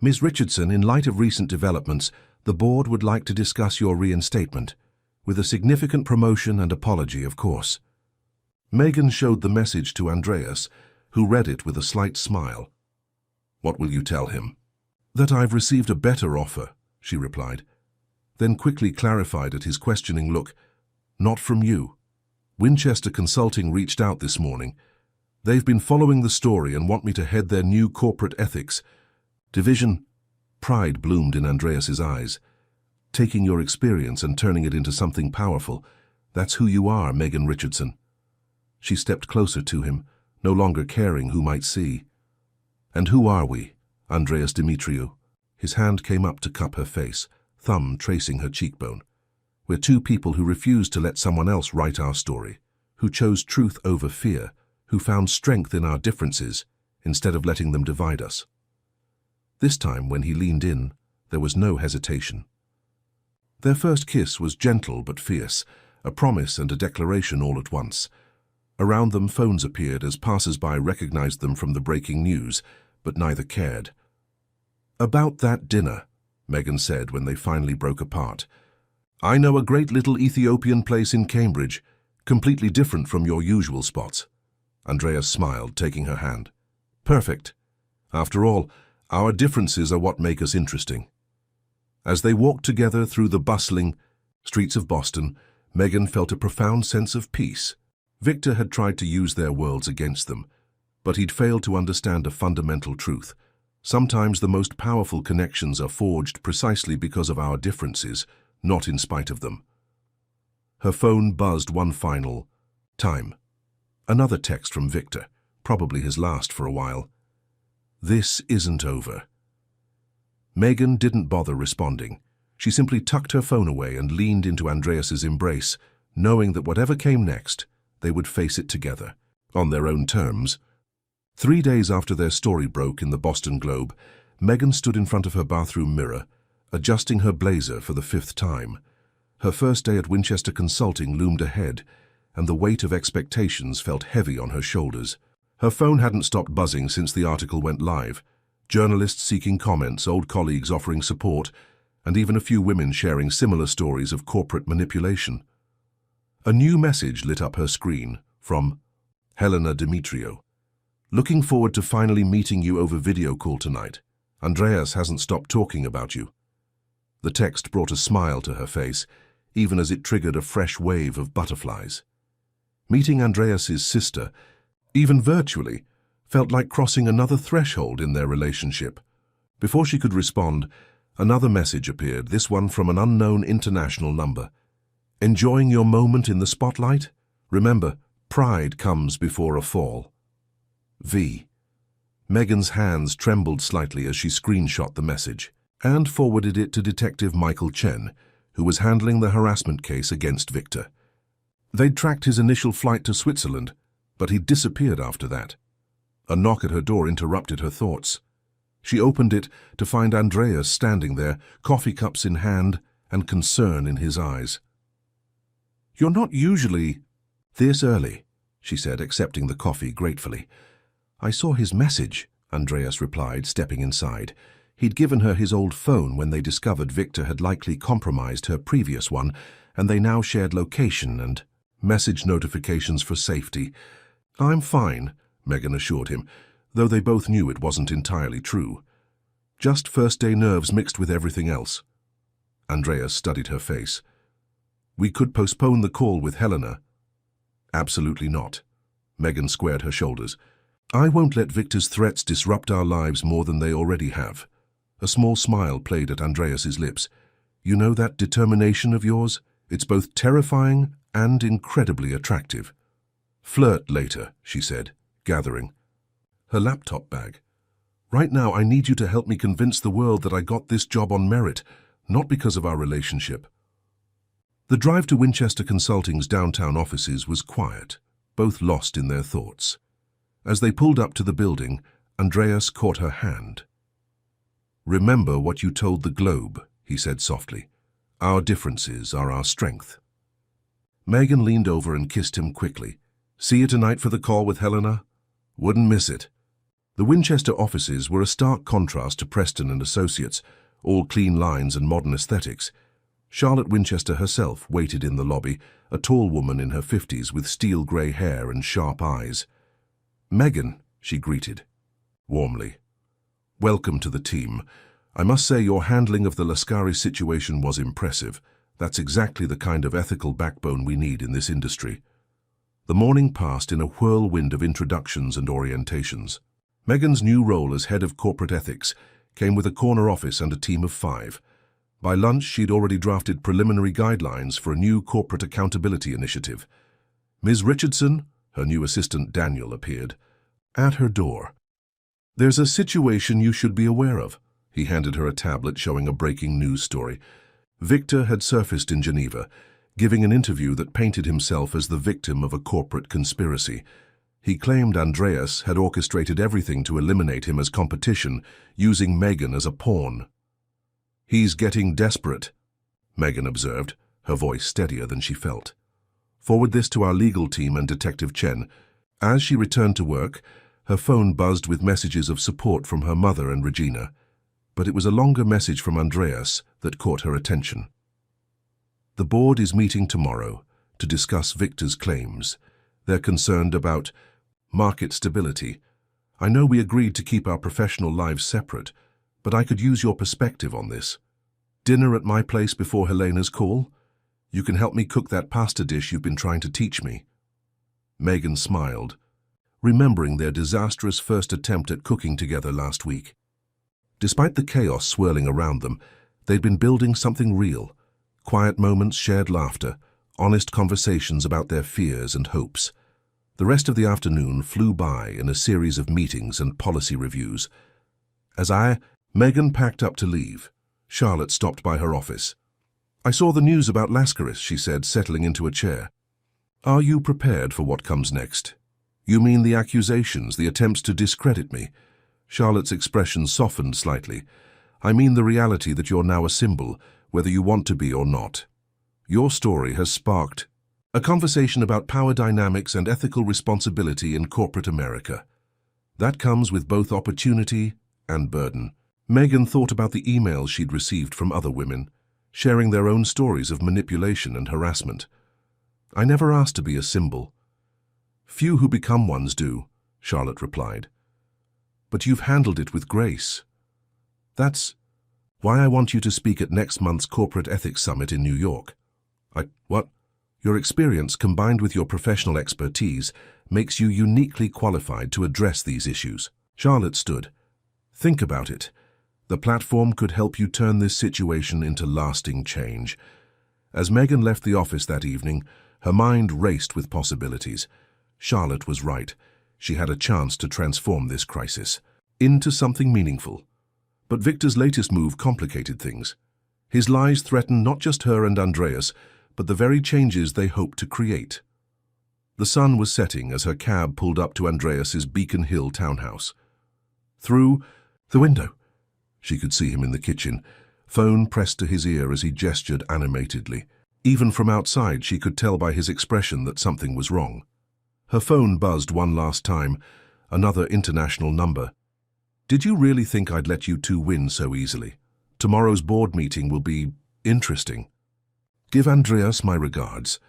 "Ms. Richardson, in light of recent developments, the board would like to discuss your reinstatement, with a significant promotion and apology, of course." Megan showed the message to Andreas, who read it with a slight smile. "What will you tell him?" "That I've received a better offer," she replied, then quickly clarified at his questioning look. "Not from you. Winchester Consulting reached out this morning. They've been following the story and want me to head their new corporate ethics division." Pride bloomed in Andreas's eyes. "Taking your experience and turning it into something powerful. That's who you are, Megan Richardson." She stepped closer to him, no longer caring who might see. "And who are we, Andreas Dimitriou?" His hand came up to cup her face, thumb tracing her cheekbone. "We're two people who refused to let someone else write our story, who chose truth over fear, who found strength in our differences instead of letting them divide us." This time, when he leaned in, there was no hesitation. Their first kiss was gentle but fierce, a promise and a declaration all at once. Around them, phones appeared as passers-by recognized them from the breaking news, but neither cared. "About that dinner," Megan said when they finally broke apart. "I know a great little Ethiopian place in Cambridge, completely different from your usual spots." Andreas smiled, taking her hand. "Perfect. After all, our differences are what make us interesting." As they walked together through the bustling streets of Boston, Megan felt a profound sense of peace. Victor had tried to use their worlds against them, but he'd failed to understand a fundamental truth. Sometimes the most powerful connections are forged precisely because of our differences, not in spite of them. Her phone buzzed one final time. Another text from Victor, probably his last for a while. "This isn't over." Megan didn't bother responding. She simply tucked her phone away and leaned into Andreas's embrace, knowing that whatever came next, they would face it together, on their own terms. 3 days after their story broke in the Boston Globe, Megan stood in front of her bathroom mirror, adjusting her blazer for the 5th time. Her first day at Winchester Consulting loomed ahead, and the weight of expectations felt heavy on her shoulders. Her phone hadn't stopped buzzing since the article went live. Journalists seeking comments, old colleagues offering support, and even a few women sharing similar stories of corporate manipulation. A new message lit up her screen from Helena Dimitriou. "Looking forward to finally meeting you over video call tonight. Andreas hasn't stopped talking about you." The text brought a smile to her face, even as it triggered a fresh wave of butterflies. Meeting Andreas's sister, even virtually, felt like crossing another threshold in their relationship. Before she could respond, another message appeared, this one from an unknown international number. "Enjoying your moment in the spotlight? Remember, pride comes before a fall. V." Megan's hands trembled slightly as she screenshot the message and forwarded it to Detective Michael Chen, who was handling the harassment case against Victor. They'd tracked his initial flight to Switzerland, but he'd disappeared after that. A knock at her door interrupted her thoughts. She opened it to find Andreas standing there, coffee cups in hand and concern in his eyes. "You're not usually this early," she said, accepting the coffee gratefully. "I saw his message," Andreas replied, stepping inside. He'd given her his old phone when they discovered Victor had likely compromised her previous one, and they now shared location and message notifications for safety. "I'm fine," Megan assured him, though they both knew it wasn't entirely true. "Just first-day nerves mixed with everything else." Andreas studied her face. "We could postpone the call with Helena." "Absolutely not." Megan squared her shoulders. "I won't let Victor's threats disrupt our lives more than they already have." A small smile played at Andreas's lips. "You know that determination of yours? It's both terrifying and incredibly attractive." "Flirt later," she said, gathering her laptop bag. "Right now I need you to help me convince the world that I got this job on merit, not because of our relationship." The drive to Winchester Consulting's downtown offices was quiet, both lost in their thoughts. As they pulled up to the building, Andreas caught her hand. "Remember what you told the Globe," he said softly. "Our differences are our strength." Megan leaned over and kissed him quickly. "See you tonight for the call with Helena? Wouldn't miss it." The Winchester offices were a stark contrast to Preston and Associates, all clean lines and modern aesthetics. Charlotte Winchester herself waited in the lobby, a tall woman in her 50s with steel-grey hair and sharp eyes. "Megan," she greeted, warmly. "Welcome to the team. I must say your handling of the Lascari situation was impressive. That's exactly the kind of ethical backbone we need in this industry." The morning passed in a whirlwind of introductions and orientations. Megan's new role as head of corporate ethics came with a corner office and a team of 5. By lunch, she'd already drafted preliminary guidelines for a new corporate accountability initiative. Ms. Richardson, her new assistant Daniel, appeared. At her door. "There's a situation you should be aware of." He handed her a tablet showing a breaking news story. Victor had surfaced in Geneva, giving an interview that painted himself as the victim of a corporate conspiracy. He claimed Andreas had orchestrated everything to eliminate him as competition, using Megan as a pawn. "He's getting desperate," Megan observed, her voice steadier than she felt. "Forward this to our legal team and Detective Chen." As she returned to work, her phone buzzed with messages of support from her mother and Regina, but it was a longer message from Andreas that caught her attention. "The board is meeting tomorrow to discuss Victor's claims. They're concerned about market stability. I know we agreed to keep our professional lives separate, but I could use your perspective on this. Dinner at my place before Helena's call? You can help me cook that pasta dish you've been trying to teach me." Megan smiled, remembering their disastrous first attempt at cooking together last week. Despite the chaos swirling around them, they'd been building something real. Quiet moments, shared laughter, honest conversations about their fears and hopes. The rest of the afternoon flew by in a series of meetings and policy reviews. As Megan packed up to leave, Charlotte stopped by her office. "I saw the news about Lascaris," she said, settling into a chair. "Are you prepared for what comes next?" "You mean the accusations, the attempts to discredit me?" Charlotte's expression softened slightly. "I mean the reality that you're now a symbol, whether you want to be or not. Your story has sparked a conversation about power dynamics and ethical responsibility in corporate America. That comes with both opportunity and burden." Megan thought about the emails she'd received from other women, sharing their own stories of manipulation and harassment. "I never asked to be a symbol." "Few who become ones do," Charlotte replied. "But you've handled it with grace. That's why I want you to speak at next month's Corporate Ethics Summit in New York." What? "Your experience, combined with your professional expertise, makes you uniquely qualified to address these issues." Charlotte stood. "Think about it. The platform could help you turn this situation into lasting change." As Megan left the office that evening, her mind raced with possibilities. Charlotte was right. She had a chance to transform this crisis into something meaningful. But Victor's latest move complicated things. His lies threatened not just her and Andreas, but the very changes they hoped to create. The sun was setting as her cab pulled up to Andreas's Beacon Hill townhouse. Through the window, she could see him in the kitchen, phone pressed to his ear as he gestured animatedly. Even from outside, she could tell by his expression that something was wrong. Her phone buzzed one last time, another international number. "Did you really think I'd let you two win so easily? Tomorrow's board meeting will be interesting. Give Andreas my regards."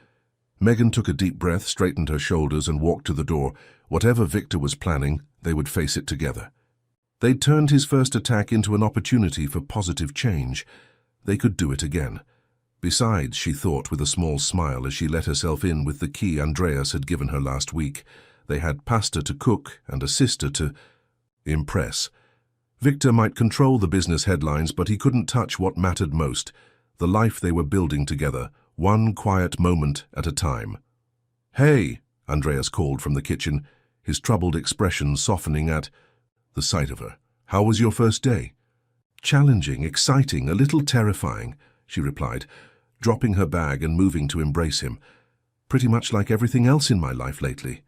Megan took a deep breath, straightened her shoulders, and walked to the door. Whatever Victor was planning, they would face it together. They'd turned his first attack into an opportunity for positive change. They could do it again. Besides, she thought with a small smile as she let herself in with the key Andreas had given her last week, they had pasta to cook and a sister to impress. Victor might control the business headlines, but he couldn't touch what mattered most, the life they were building together, one quiet moment at a time. "Hey," Andreas called from the kitchen, his troubled expression softening at the sight of her. "How was your first day?" "Challenging, exciting, a little terrifying," she replied, dropping her bag and moving to embrace him. "Pretty much like everything else in my life lately."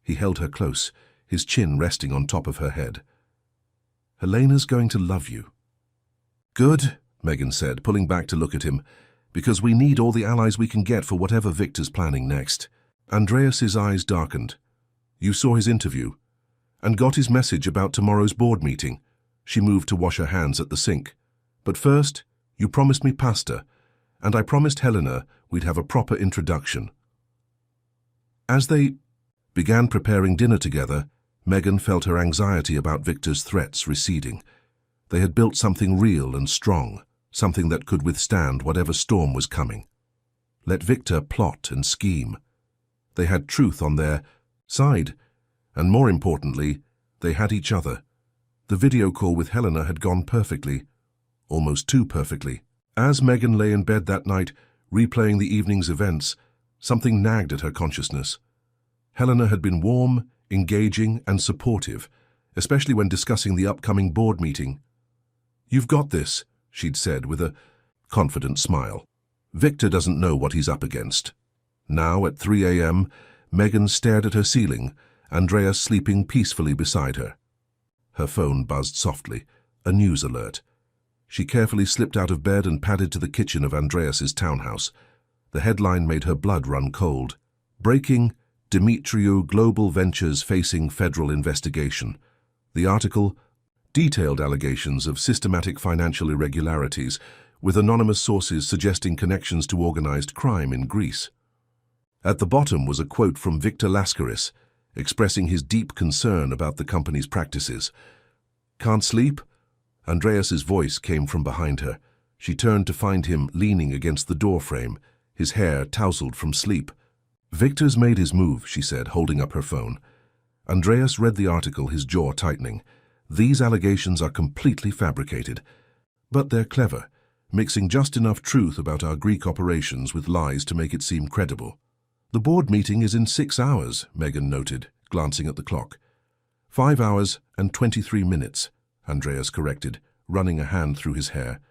He held her close, his chin resting on top of her head. "Helena's going to love you." "Good," Megan said, pulling back to look at him, "because we need all the allies we can get for whatever Victor's planning next." Andreas's eyes darkened. "You saw his interview and got his message about tomorrow's board meeting." She moved to wash her hands at the sink. "But first, you promised me pasta, and I promised Helena we'd have a proper introduction." As they began preparing dinner together, Megan felt her anxiety about Victor's threats receding. They had built something real and strong, something that could withstand whatever storm was coming. Let Victor plot and scheme. They had truth on their side, and more importantly, they had each other. The video call with Helena had gone perfectly, almost too perfectly. As Megan lay in bed that night, replaying the evening's events, something nagged at her consciousness. Helena had been warm, engaging, and supportive, especially when discussing the upcoming board meeting. "You've got this," she'd said with a confident smile. Victor doesn't know what he's up against. Now, at 3 a.m., Megan stared at her ceiling, Andreas sleeping peacefully beside her. Her phone buzzed softly, a news alert. She carefully slipped out of bed and padded to the kitchen of Andreas's townhouse. The headline made her blood run cold. Breaking, Demetriou Global Ventures facing federal investigation. The article, detailed allegations of systematic financial irregularities, with anonymous sources suggesting connections to organized crime in Greece. At the bottom was a quote from Victor Lascaris, expressing his deep concern about the company's practices. "Can't sleep?" Andreas's voice came from behind her. She turned to find him leaning against the doorframe, his hair tousled from sleep. "Victor's made his move," she said, holding up her phone. Andreas read the article, his jaw tightening. "These allegations are completely fabricated. But they're clever, mixing just enough truth about our Greek operations with lies to make it seem credible." "The board meeting is in 6 hours, Megan noted, glancing at the clock. 5 hours and 23 minutes, Andreas corrected, running a hand through his hair.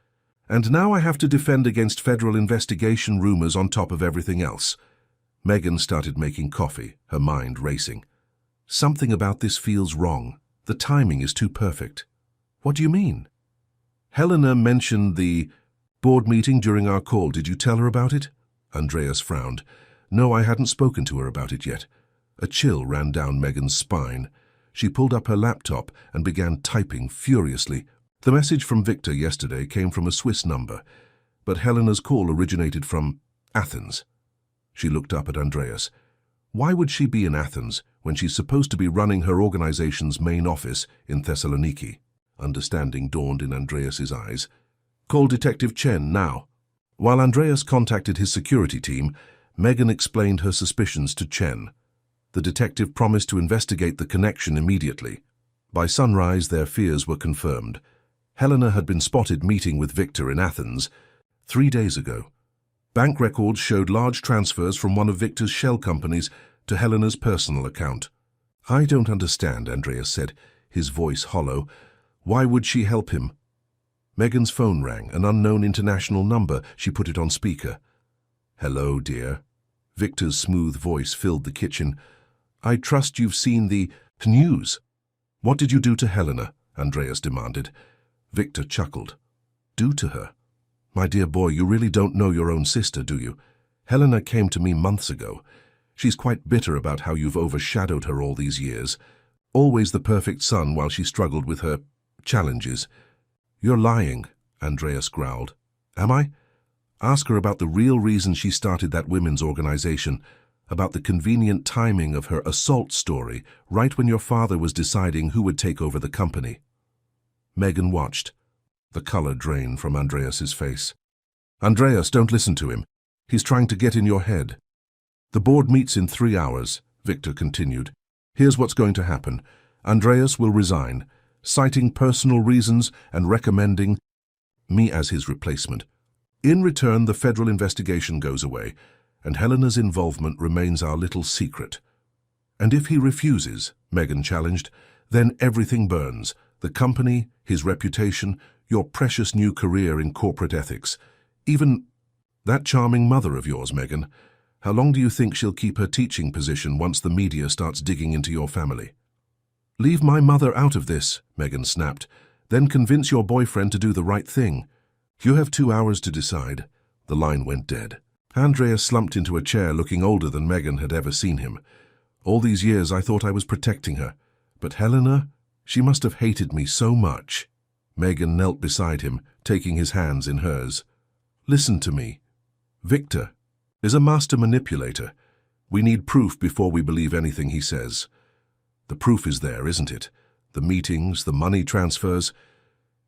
"And now I have to defend against federal investigation rumors on top of everything else." Megan started making coffee, her mind racing. "Something about this feels wrong. The timing is too perfect." "What do you mean?" "Helena mentioned the board meeting during our call. Did you tell her about it?" Andreas frowned. "No, I hadn't spoken to her about it yet." A chill ran down Megan's spine. She pulled up her laptop and began typing furiously. The message from Victor yesterday came from a Swiss number, but Helena's call originated from Athens. She looked up at Andreas. Why would she be in Athens when she's supposed to be running her organization's main office in Thessaloniki? Understanding dawned in Andreas's eyes. "Call Detective Chen now." While Andreas contacted his security team, Megan explained her suspicions to Chen. The detective promised to investigate the connection immediately. By sunrise, their fears were confirmed. Helena had been spotted meeting with Victor in Athens 3 days ago. Bank records showed large transfers from one of Victor's shell companies to Helena's personal account. "I don't understand," Andreas said, his voice hollow. "Why would she help him?" Megan's phone rang, an unknown international number. She put it on speaker. "Hello, dear." Victor's smooth voice filled the kitchen. "I trust you've seen the news." "What did you do to Helena?" Andreas demanded. Victor chuckled. "Do to her? My dear boy, you really don't know your own sister, do you? Helena came to me months ago. She's quite bitter about how you've overshadowed her all these years. Always the perfect son while she struggled with her challenges." "You're lying," Andreas growled. "Am I? Ask her about the real reason she started that women's organization, about the convenient timing of her assault story, right when your father was deciding who would take over the company." Megan watched. The color drained from Andreas's face. "Andreas, don't listen to him. He's trying to get in your head." "The board meets in 3 hours, Victor continued. "Here's what's going to happen. Andreas will resign, citing personal reasons and recommending me as his replacement. In return, the federal investigation goes away, and Helena's involvement remains our little secret." "And if he refuses," Megan challenged, "then everything burns. The company, his reputation, your precious new career in corporate ethics. Even that charming mother of yours, Megan. How long do you think she'll keep her teaching position once the media starts digging into your family?" "Leave my mother out of this," Megan snapped. "Then convince your boyfriend to do the right thing. You have 2 hours to decide." The line went dead. Andreas slumped into a chair, looking older than Megan had ever seen him. "All these years I thought I was protecting her. But Helena, she must have hated me so much." Megan knelt beside him, taking his hands in hers. "Listen to me. Victor is a master manipulator. We need proof before we believe anything he says. The proof is there, isn't it? The meetings, the money transfers.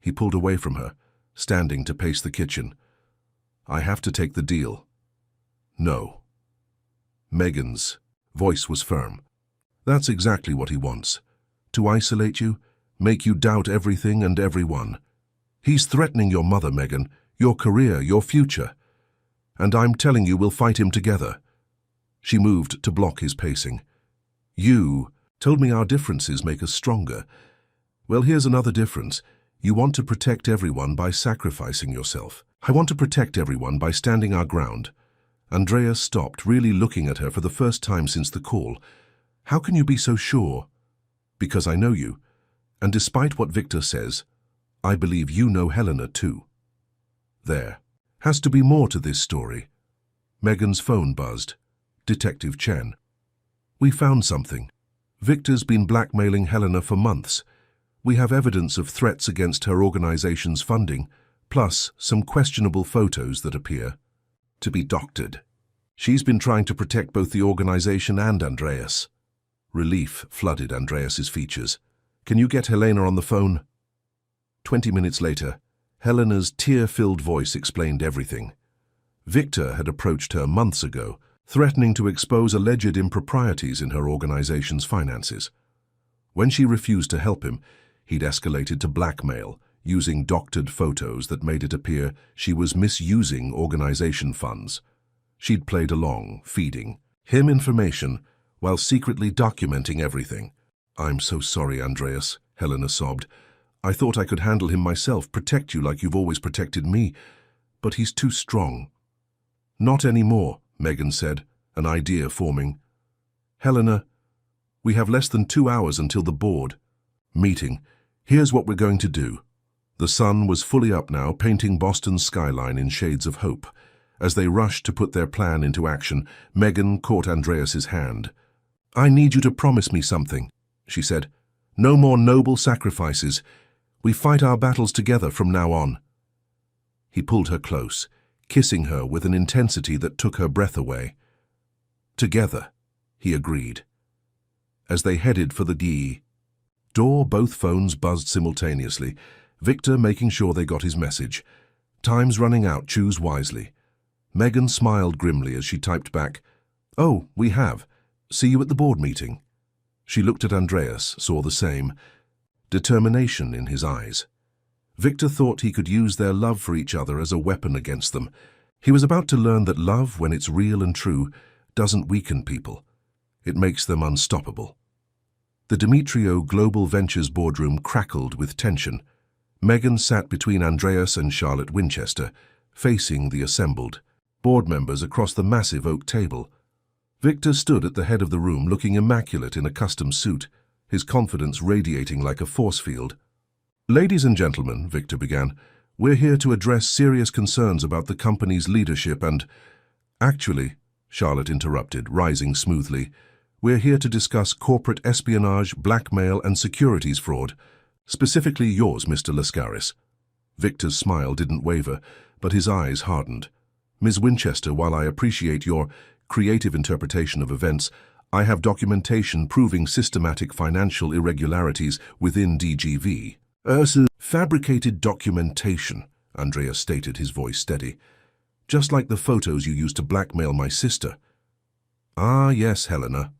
He pulled away from her, standing to pace the kitchen. I have to take the deal. No. Megan's voice was firm. That's exactly what he wants. To isolate you, make you doubt everything and everyone. He's threatening your mother, Megan, your career, your future. And I'm telling you we'll fight him together. She moved to block his pacing. You told me our differences make us stronger. Well, here's another difference. You want to protect everyone by sacrificing yourself. I want to protect everyone by standing our ground. Andrea stopped, really looking at her for the first time since the call. How can you be so sure? Because I know you. And despite what Victor says, I believe you know Helena too. There has to be more to this story. Megan's phone buzzed. Detective Chen. We found something. Victor's been blackmailing Helena for months. We have evidence of threats against her organization's funding, plus some questionable photos that appear to be doctored. She's been trying to protect both the organization and Andreas. Relief flooded Andreas's features. Can you get Helena on the phone? 20 minutes later, Helena's tear-filled voice explained everything. Victor had approached her months ago, threatening to expose alleged improprieties in her organization's finances. When she refused to help him, he'd escalated to blackmail, using doctored photos that made it appear she was misusing organization funds. She'd played along, feeding him information while secretly documenting everything. I'm so sorry, Andreas, Helena sobbed. I thought I could handle him myself, protect you like you've always protected me. But he's too strong. Not anymore, Megan said, an idea forming. Helena, we have less than 2 hours until the board meeting. Here's what we're going to do. The sun was fully up now, painting Boston's skyline in shades of hope. As they rushed to put their plan into action, Megan caught Andreas's hand. I need you to promise me something, she said. No more noble sacrifices. We fight our battles together from now on. He pulled her close, kissing her with an intensity that took her breath away. Together, he agreed. As they headed for the door, both phones buzzed simultaneously, Victor making sure they got his message. Time's running out, choose wisely. Megan smiled grimly as she typed back, Oh, we have. See you at the board meeting. She looked at Andreas, saw the same determination in his eyes. Victor thought he could use their love for each other as a weapon against them. He was about to learn that love, when it's real and true, doesn't weaken people. It makes them unstoppable. The Demetrio Global Ventures boardroom crackled with tension. Megan sat between Andreas and Charlotte Winchester, facing the assembled board members across the massive oak table. Victor stood at the head of the room, looking immaculate in a custom suit, his confidence radiating like a force field. Ladies and gentlemen, Victor began, we're here to address serious concerns about the company's leadership and— Actually, Charlotte interrupted, rising smoothly, we're here to discuss corporate espionage, blackmail, and securities fraud, specifically yours, Mr. Lascaris. Victor's smile didn't waver, but his eyes hardened. Ms. Winchester, while I appreciate your creative interpretation of events, I have documentation proving systematic financial irregularities within DGV. Fabricated documentation, Andreas stated, his voice steady. Just like the photos you used to blackmail my sister. Ah, yes, Helena.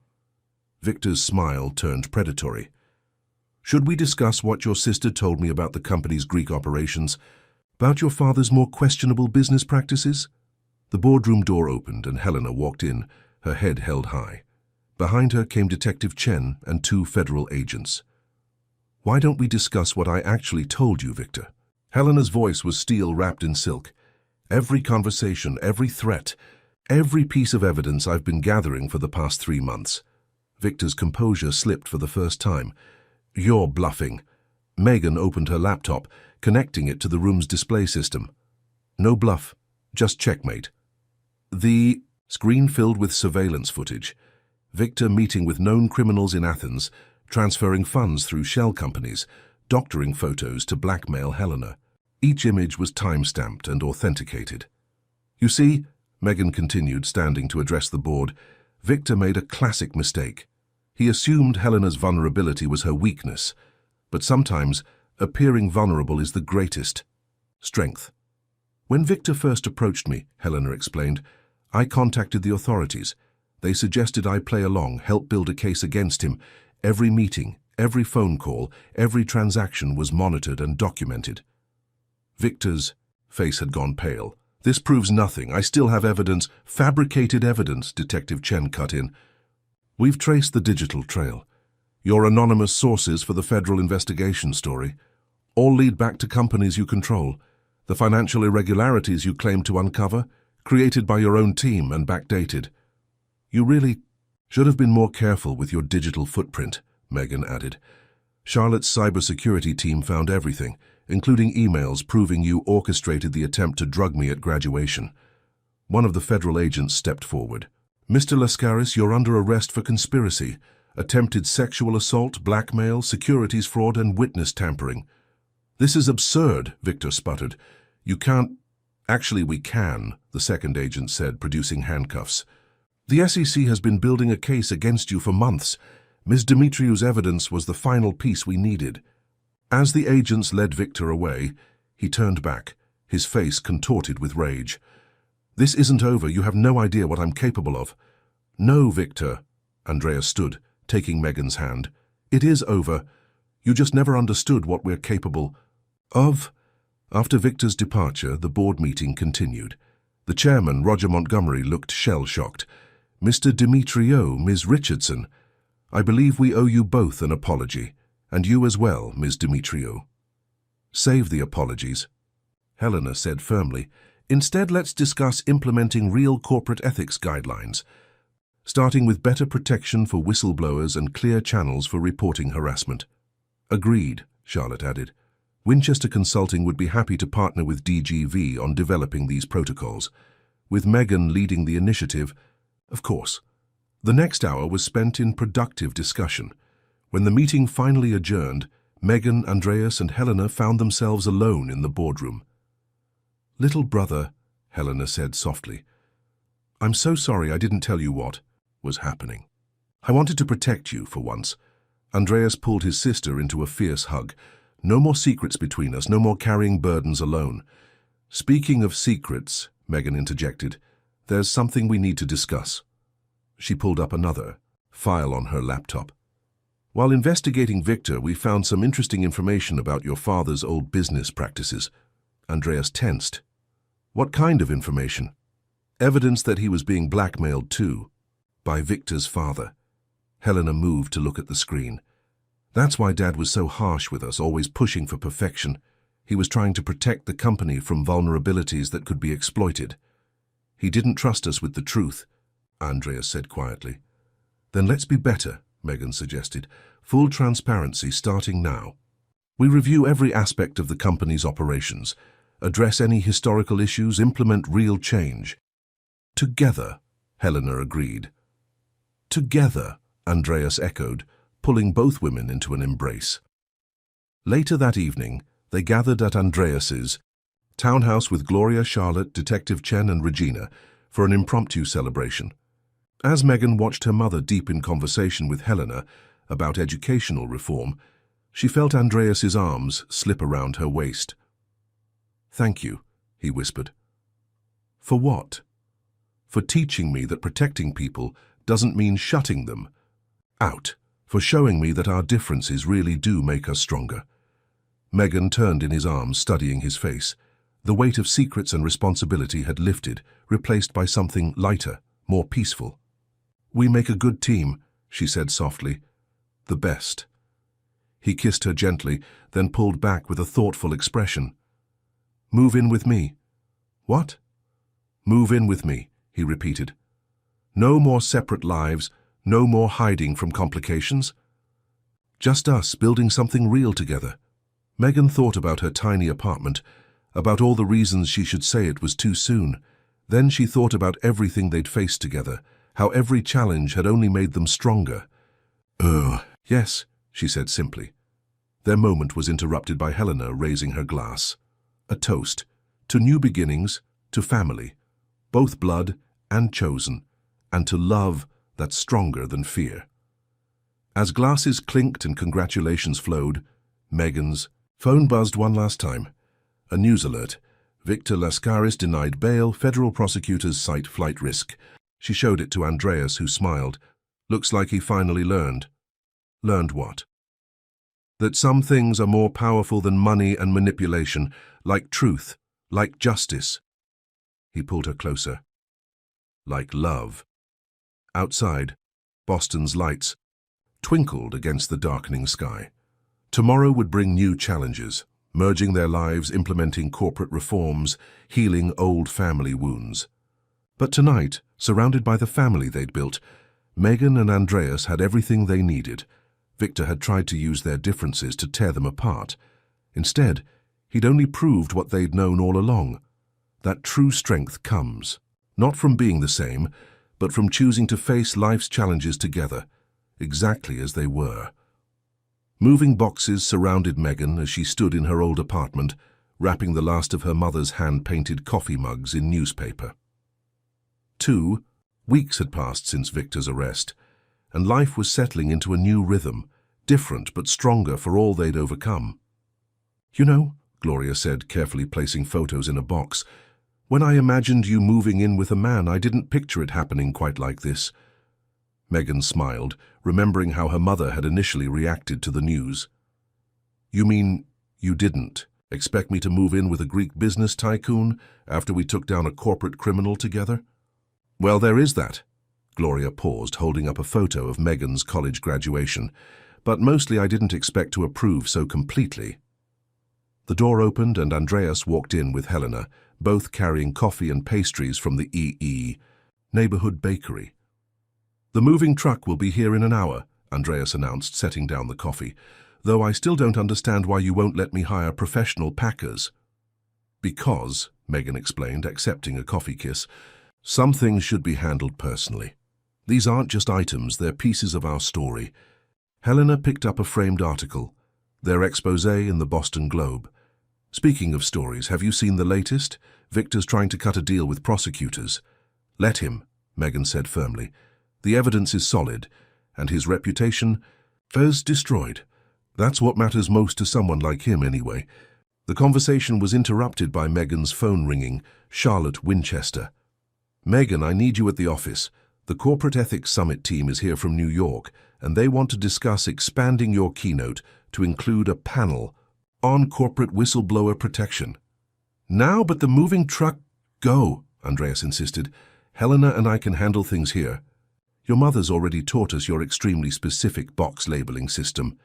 Victor's smile turned predatory. Should we discuss what your sister told me about the company's Greek operations? About your father's more questionable business practices? The boardroom door opened and Helena walked in, her head held high. Behind her came Detective Chen and 2 federal agents. Why don't we discuss what I actually told you, Victor? Helena's voice was steel wrapped in silk. Every conversation, every threat, every piece of evidence I've been gathering for the past 3 months. Victor's composure slipped for the first time. You're bluffing. Megan opened her laptop, connecting it to the room's display system. No bluff, just checkmate. The screen filled with surveillance footage. Victor meeting with known criminals in Athens, transferring funds through shell companies, doctoring photos to blackmail Helena. Each image was time-stamped and authenticated. You see, Megan continued, standing to address the board, Victor made a classic mistake. He assumed Helena's vulnerability was her weakness, but sometimes appearing vulnerable is the greatest strength. When Victor first approached me, Helena explained, I contacted the authorities. They suggested I play along, help build a case against him. Every meeting, every phone call, every transaction was monitored and documented. Victor's face had gone pale. This proves nothing. I still have evidence, fabricated evidence, Detective Chen cut in. We've traced the digital trail. Your anonymous sources for the federal investigation story all lead back to companies you control. The financial irregularities you claim to uncover, created by your own team and backdated. You really should have been more careful with your digital footprint, Megan added. Charlotte's cybersecurity team found everything, including emails proving you orchestrated the attempt to drug me at graduation. One of the federal agents stepped forward. Mr. Lascaris, you're under arrest for conspiracy, attempted sexual assault, blackmail, securities fraud, and witness tampering. This is absurd, Victor sputtered. You can't— Actually, we can, the second agent said, producing handcuffs. The SEC has been building a case against you for months. Ms. Dimitriou's evidence was the final piece we needed. As the agents led Victor away, he turned back, his face contorted with rage. This isn't over. You have no idea what I'm capable of. No, Victor, Andrea stood, taking Megan's hand. It is over. You just never understood what we're capable of. After Victor's departure, the board meeting continued. The chairman, Roger Montgomery, looked shell-shocked. Mr. Dimitriou, Ms. Richardson, I believe we owe you both an apology, and you as well, Ms. Dimitriou. Save the apologies, Helena said firmly. Instead, let's discuss implementing real corporate ethics guidelines, starting with better protection for whistleblowers and clear channels for reporting harassment. Agreed, Charlotte added. Winchester Consulting would be happy to partner with DGV on developing these protocols, with Megan leading the initiative, of course. The next hour was spent in productive discussion. When the meeting finally adjourned, Megan, Andreas, and Helena found themselves alone in the boardroom. Little brother, Helena said softly, I'm so sorry I didn't tell you what was happening. I wanted to protect you for once. Andreas pulled his sister into a fierce hug. No more secrets between us, no more carrying burdens alone. Speaking of secrets, Megan interjected, there's something we need to discuss. She pulled up another file on her laptop. While investigating Victor, we found some interesting information about your father's old business practices. Andreas tensed. What kind of information? Evidence that he was being blackmailed too, by Victor's father. Helena moved to look at the screen. That's why Dad was so harsh with us, always pushing for perfection. He was trying to protect the company from vulnerabilities that could be exploited. He didn't trust us with the truth, Andreas said quietly. Then let's be better, Megan suggested. Full transparency starting now. We review every aspect of the company's operations, address any historical issues, implement real change. Together, Helena agreed. Together, Andreas echoed, pulling both women into an embrace. Later that evening, they gathered at Andreas's townhouse with Gloria, Charlotte, Detective Chen, and Regina for an impromptu celebration. As Megan watched her mother deep in conversation with Helena about educational reform, she felt Andreas's arms slip around her waist. Thank you, he whispered. For what? For teaching me that protecting people doesn't mean shutting them out. For showing me that our differences really do make us stronger. Megan turned in his arms, studying his face. The weight of secrets and responsibility had lifted, replaced by something lighter, more peaceful. We make a good team, she said softly. The best. He kissed her gently, then pulled back with a thoughtful expression. Move in with me. What? Move in with me, he repeated. No more separate lives, no more hiding from complications. Just us building something real together. Megan thought about her tiny apartment, about all the reasons she should say it was too soon. Then she thought about everything they'd faced together, how every challenge had only made them stronger. Yes, she said simply. Their moment was interrupted by Helena raising her glass. A toast. To new beginnings, to family. Both blood and chosen, and to love that's stronger than fear. As glasses clinked and congratulations flowed, Megan's phone buzzed one last time. A news alert. Victor Lascaris denied bail, federal prosecutors cite flight risk. She showed it to Andreas, who smiled. Looks like he finally learned. Learned what? That some things are more powerful than money and manipulation, like truth, like justice. He pulled her closer. Like love. Outside, Boston's lights twinkled against the darkening sky. Tomorrow would bring new challenges, merging their lives, implementing corporate reforms, healing old family wounds. But tonight, surrounded by the family they'd built, Megan and Andreas had everything they needed. Victor had tried to use their differences to tear them apart. Instead, he'd only proved what they'd known all along, that true strength comes, not from being the same, but from choosing to face life's challenges together, exactly as they were. Moving boxes surrounded Megan as she stood in her old apartment, wrapping the last of her mother's hand-painted coffee mugs in newspaper. 2 weeks had passed since Victor's arrest, and life was settling into a new rhythm, different but stronger for all they'd overcome. "You know," Gloria said, carefully placing photos in a box, "when I imagined you moving in with a man, I didn't picture it happening quite like this." Megan smiled, remembering how her mother had initially reacted to the news. "You mean you didn't expect me to move in with a Greek business tycoon after we took down a corporate criminal together?" "Well, there is that." Gloria paused, holding up a photo of Megan's college graduation. "But mostly I didn't expect to approve so completely." The door opened and Andreas walked in with Helena, both carrying coffee and pastries from the EE neighborhood bakery. "The moving truck will be here in an hour," Andreas announced, setting down the coffee, "though I still don't understand why you won't let me hire professional packers." "Because," Megan explained, accepting a coffee kiss, "some things should be handled personally. These aren't just items, they're pieces of our story." Helena picked up a framed article, their exposé in the Boston Globe. "Speaking of stories, have you seen the latest? Victor's trying to cut a deal with prosecutors." "Let him," Megan said firmly. "The evidence is solid, and his reputation is destroyed. That's what matters most to someone like him anyway." The conversation was interrupted by Megan's phone ringing, Charlotte Winchester. "Megan, I need you at the office. The Corporate Ethics Summit team is here from New York, and they want to discuss expanding your keynote to include a panel on corporate whistleblower protection." "Now, but the moving truck—" "Go," Andreas insisted. "Helena and I can handle things here." "Your mother's already taught us your extremely specific box labeling system."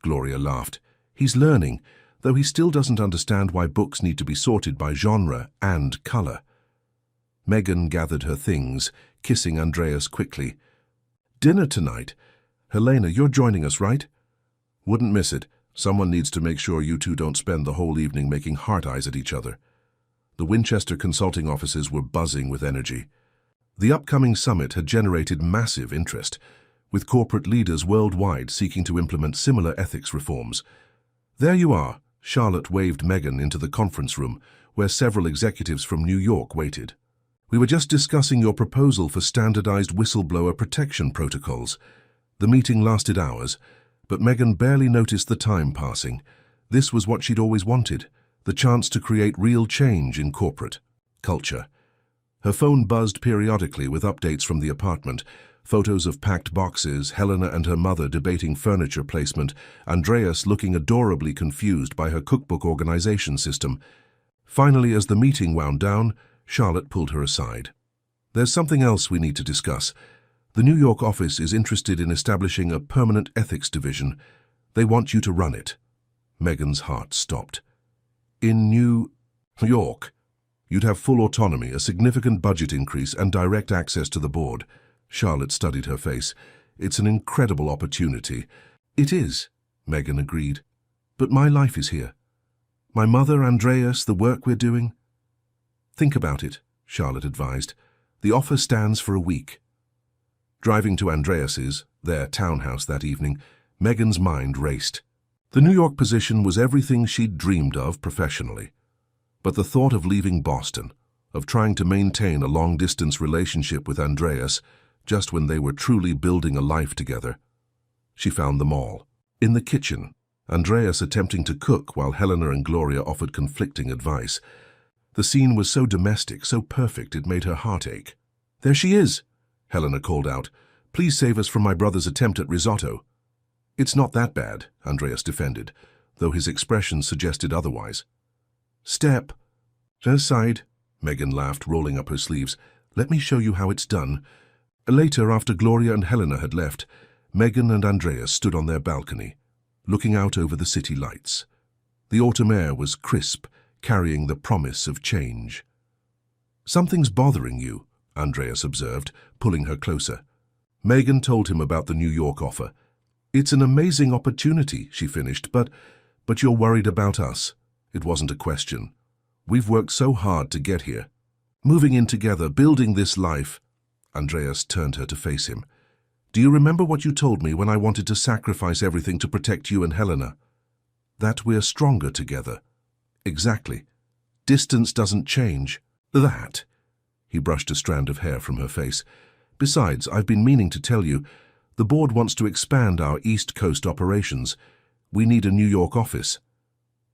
Gloria laughed. "He's learning, though he still doesn't understand why books need to be sorted by genre and color." Megan gathered her things, kissing Andreas quickly. "Dinner tonight. Helena, you're joining us, right?" "Wouldn't miss it. Someone needs to make sure you two don't spend the whole evening making heart eyes at each other." The Winchester consulting offices were buzzing with energy. The upcoming summit had generated massive interest, with corporate leaders worldwide seeking to implement similar ethics reforms. "There you are," Charlotte waved Megan into the conference room, where several executives from New York waited. "We were just discussing your proposal for standardized whistleblower protection protocols." The meeting lasted hours, but Megan barely noticed the time passing. This was what she'd always wanted, the chance to create real change in corporate culture. Her phone buzzed periodically with updates from the apartment, photos of packed boxes, Helena and her mother debating furniture placement, Andreas looking adorably confused by her cookbook organization system. Finally, as the meeting wound down, Charlotte pulled her aside. "There's something else we need to discuss. The New York office is interested in establishing a permanent ethics division. They want you to run it." Megan's heart stopped. "In New York? You'd have full autonomy, a significant budget increase, and direct access to the board." Charlotte studied her face. "It's an incredible opportunity." "It is," Megan agreed. "But my life is here. My mother, Andreas, the work we're doing." "Think about it," Charlotte advised. "The offer stands for a week." Driving to Andreas's, their townhouse that evening, Megan's mind raced. The New York position was everything she'd dreamed of professionally. But the thought of leaving Boston, of trying to maintain a long-distance relationship with Andreas, just when they were truly building a life together, She found them all. In the kitchen, Andreas attempting to cook while Helena and Gloria offered conflicting advice. The scene was so domestic, so perfect, it made her heart ache. "There she is," Helena called out. "Please save us from my brother's attempt at risotto." "It's not that bad," Andreas defended, though his expression suggested otherwise. "Step aside," Megan laughed, rolling up her sleeves. "Let me show you how it's done." Later, after Gloria and Helena had left, Megan and Andreas stood on their balcony, looking out over the city lights. The autumn air was crisp, carrying the promise of change. "Something's bothering you," Andreas observed, pulling her closer. Megan told him about the New York offer. "It's an amazing opportunity," she finished, but you're worried about us." It wasn't a question. "We've worked so hard to get here. Moving in together, building this life." Andreas turned her to face him. "Do you remember what you told me when I wanted to sacrifice everything to protect you and Helena? That we're stronger together." "Exactly. Distance doesn't change that." He brushed a strand of hair from her face. "Besides, I've been meaning to tell you, the board wants to expand our East Coast operations. We need a New York office."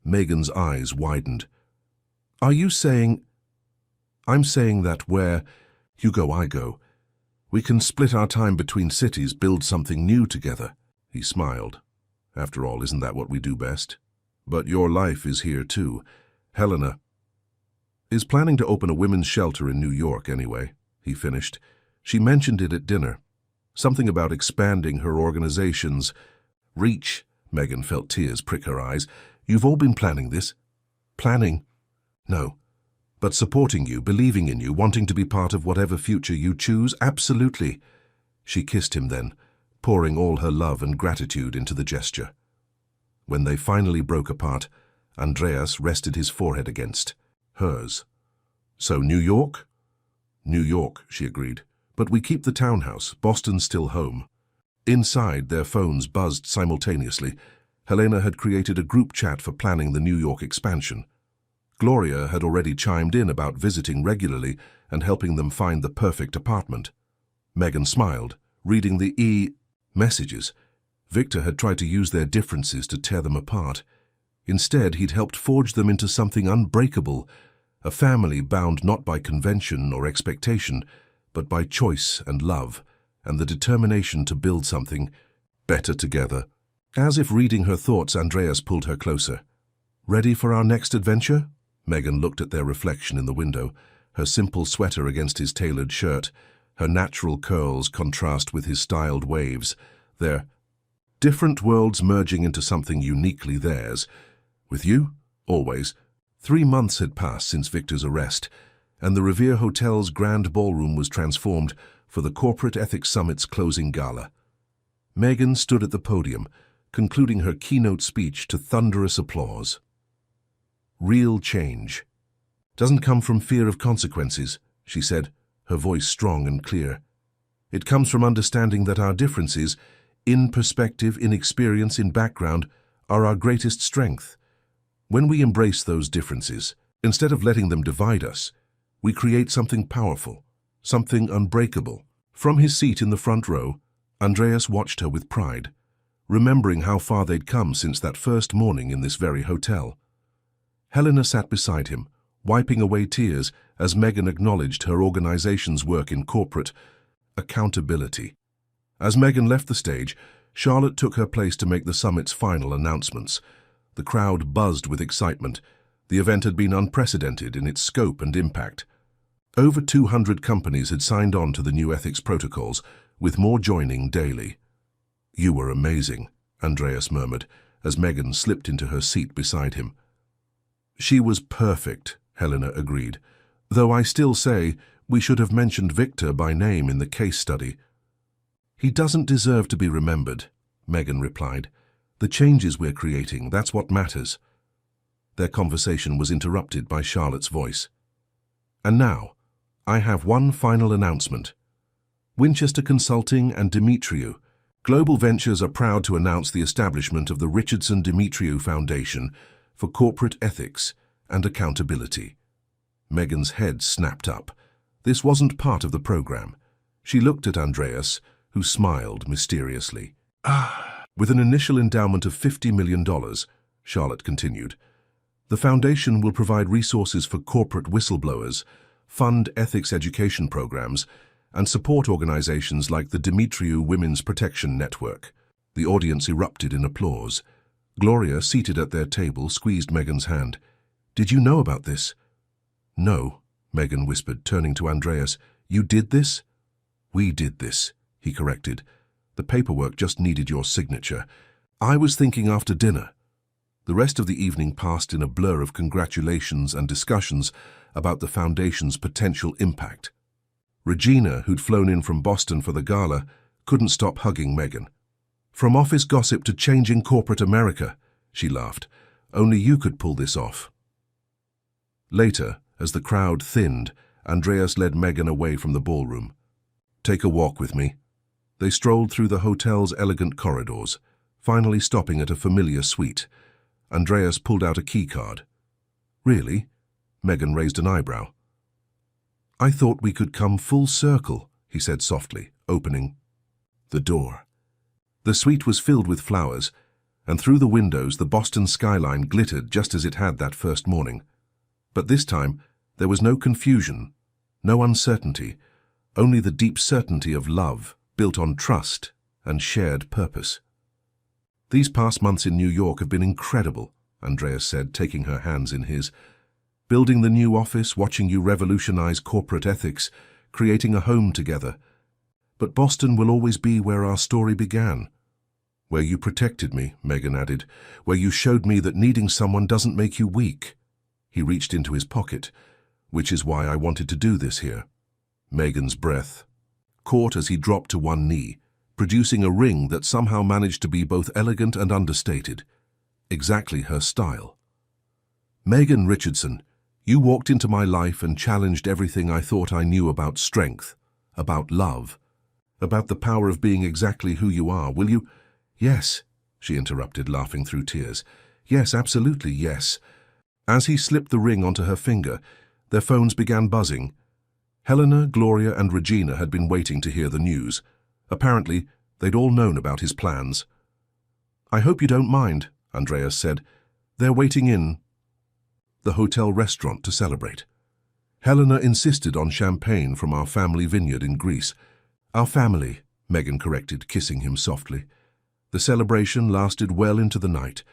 Megan's eyes widened. "Are you saying—" "I'm saying that where you go, I go. We can split our time between cities, build something new together." He smiled. "After all, isn't that what we do best? But your life is here too. Helena is planning to open a women's shelter in New York anyway," he finished. "She mentioned it at dinner. Something about expanding her organization's reach." Megan felt tears prick her eyes. "You've all been planning this?" "Planning? No. But supporting you, believing in you, wanting to be part of whatever future you choose, absolutely." She kissed him then, pouring all her love and gratitude into the gesture. When they finally broke apart, Andreas rested his forehead against hers. "So New York?" "New York," she agreed. "But we keep the townhouse. Boston's still home." Inside, their phones buzzed simultaneously. Helena had created a group chat for planning the New York expansion. Gloria had already chimed in about visiting regularly and helping them find the perfect apartment. Megan smiled, reading the messages. Victor had tried to use their differences to tear them apart. Instead, he'd helped forge them into something unbreakable, a family bound not by convention or expectation, but by choice and love, and the determination to build something better together. As if reading her thoughts, Andreas pulled her closer. "Ready for our next adventure?" Megan looked at their reflection in the window, her simple sweater against his tailored shirt, her natural curls contrast with his styled waves, their different worlds merging into something uniquely theirs. "With you? Always." 3 months had passed since Victor's arrest, and the Revere Hotel's grand ballroom was transformed for the Corporate Ethics Summit's closing gala. Megan stood at the podium, concluding her keynote speech to thunderous applause. "Real change doesn't come from fear of consequences," she said, her voice strong and clear. "It comes from understanding that our differences, in perspective, in experience, in background, are our greatest strength. When we embrace those differences, instead of letting them divide us, we create something powerful, something unbreakable." From his seat in the front row, Andreas watched her with pride, remembering how far they'd come since that first morning in this very hotel. Helena sat beside him, wiping away tears as Megan acknowledged her organization's work in corporate accountability. As Megan left the stage, Charlotte took her place to make the summit's final announcements. The crowd buzzed with excitement. The event had been unprecedented in its scope and impact. Over 200 companies had signed on to the new ethics protocols, with more joining daily. "You were amazing," Andreas murmured, as Megan slipped into her seat beside him. "She was perfect," Helena agreed, "though I still say we should have mentioned Victor by name in the case study." "He doesn't deserve to be remembered," Megan replied. "The changes we're creating, that's what matters." Their conversation was interrupted by Charlotte's voice. "And now, I have one final announcement. Winchester Consulting and Demetriou Global Ventures are proud to announce the establishment of the Richardson Demetriou Foundation for Corporate Ethics and Accountability." Megan's head snapped up. This wasn't part of the program. She looked at Andreas, who smiled mysteriously. With an initial endowment of $50 million, Charlotte continued, the foundation will provide resources for corporate whistleblowers, fund ethics education programs, and support organizations like the Demetriou Women's Protection Network. The audience erupted in applause. Gloria, seated at their table, squeezed Megan's hand. Did you know about this? No, Megan whispered, turning to Andreas. You did this? We did this, he corrected. The paperwork just needed your signature. I was thinking after dinner. The rest of the evening passed in a blur of congratulations and discussions about the foundation's potential impact. Regina, who'd flown in from Boston for the gala, couldn't stop hugging Megan. From office gossip to changing corporate America, she laughed. Only you could pull this off. Later, as the crowd thinned, Andreas led Megan away from the ballroom. Take a walk with me. They strolled through the hotel's elegant corridors, finally stopping at a familiar suite. Andreas pulled out a keycard. Really? Megan raised an eyebrow. I thought we could come full circle, he said softly, opening the door. The suite was filled with flowers, and through the windows the Boston skyline glittered just as it had that first morning. But this time, there was no confusion, no uncertainty, only the deep certainty of love, built on trust and shared purpose. These past months in New York have been incredible, Andreas said, taking her hands in his. Building the new office, watching you revolutionize corporate ethics, creating a home together. But Boston will always be where our story began. Where you protected me, Megan added, where you showed me that needing someone doesn't make you weak. He reached into his pocket, which is why I wanted to do this here. Megan's breath caught as he dropped to one knee, producing a ring that somehow managed to be both elegant and understated. Exactly her style. Megan Richardson, you walked into my life and challenged everything I thought I knew about strength, about love, about the power of being exactly who you are. Will you? Yes, she interrupted, laughing through tears. Yes, absolutely, yes. As he slipped the ring onto her finger, their phones began buzzing. Helena, Gloria, and Regina had been waiting to hear the news. Apparently, they'd all known about his plans. I hope you don't mind, Andreas said. They're waiting in the hotel restaurant to celebrate. Helena insisted on champagne from our family vineyard in Greece. Our family, Megan corrected, kissing him softly. The celebration lasted well into the night.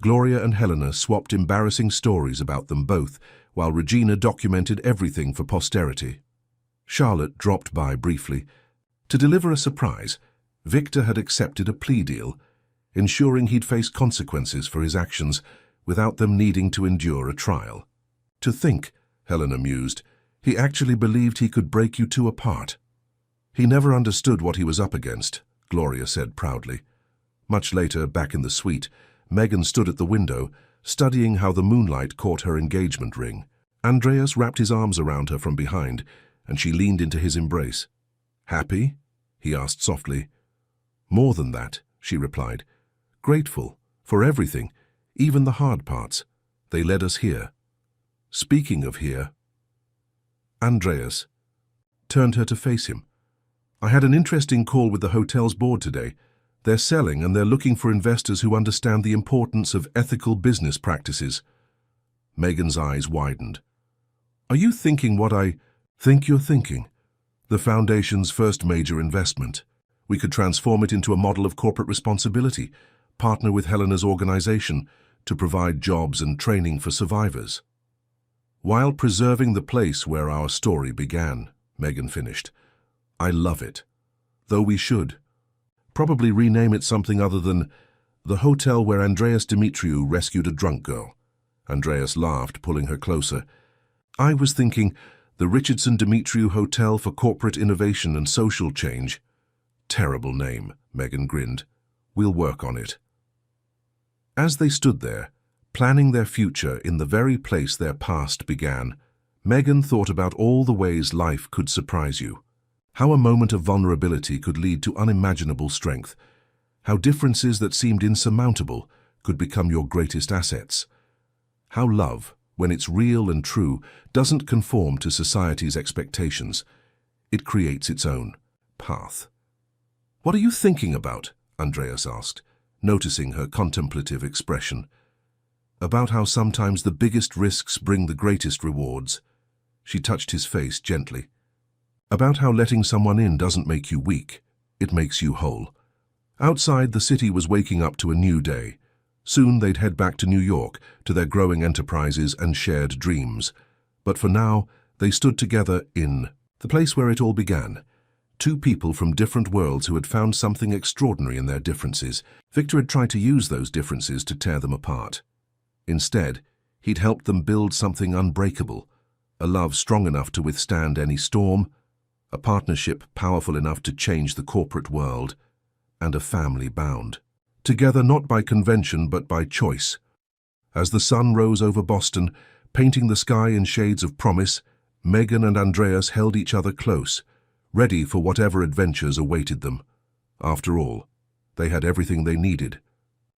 Gloria and Helena swapped embarrassing stories about them both, while Regina documented everything for posterity. Charlotte dropped by briefly. To deliver a surprise, Victor had accepted a plea deal, ensuring he'd face consequences for his actions without them needing to endure a trial. To think, Helena mused, he actually believed he could break you two apart. He never understood what he was up against, Gloria said proudly. Much later, back in the suite, Megan stood at the window, studying how the moonlight caught her engagement ring. Andreas wrapped his arms around her from behind, and she leaned into his embrace. Happy? He asked softly. More than that, she replied. Grateful for everything, even the hard parts. They led us here. Speaking of here, Andreas turned her to face him. I had an interesting call with the hotel's board today. They're selling and they're looking for investors who understand the importance of ethical business practices. Megan's eyes widened. Are you thinking what I think you're thinking? The foundation's first major investment. We could transform it into a model of corporate responsibility, partner with Helena's organization to provide jobs and training for survivors. While preserving the place where our story began, Megan finished. I love it. Though we should probably rename it something other than the hotel where Andreas Demetriou rescued a drunk girl. Andreas laughed, pulling her closer. I was thinking the Richardson Demetriou Hotel for Corporate Innovation and Social Change. Terrible name, Megan grinned. We'll work on it. As they stood there, planning their future in the very place their past began, Megan thought about all the ways life could surprise you. How a moment of vulnerability could lead to unimaginable strength. How differences that seemed insurmountable could become your greatest assets. How love, when it's real and true, doesn't conform to society's expectations. It creates its own path. What are you thinking about? Andreas asked. noticing her contemplative expression. About how sometimes the biggest risks bring the greatest rewards. She touched his face gently. About how letting someone in doesn't make you weak, it makes you whole. Outside, the city was waking up to a new day. Soon they'd head back to New York, to their growing enterprises and shared dreams. But for now, they stood together in the place where it all began. Two people from different worlds who had found something extraordinary in their differences. Victor had tried to use those differences to tear them apart. Instead, he'd helped them build something unbreakable, a love strong enough to withstand any storm, a partnership powerful enough to change the corporate world, and a family bound. Together not by convention but by choice. As the sun rose over Boston, painting the sky in shades of promise, Megan and Andreas held each other close, ready for whatever adventures awaited them. After all, they had everything they needed.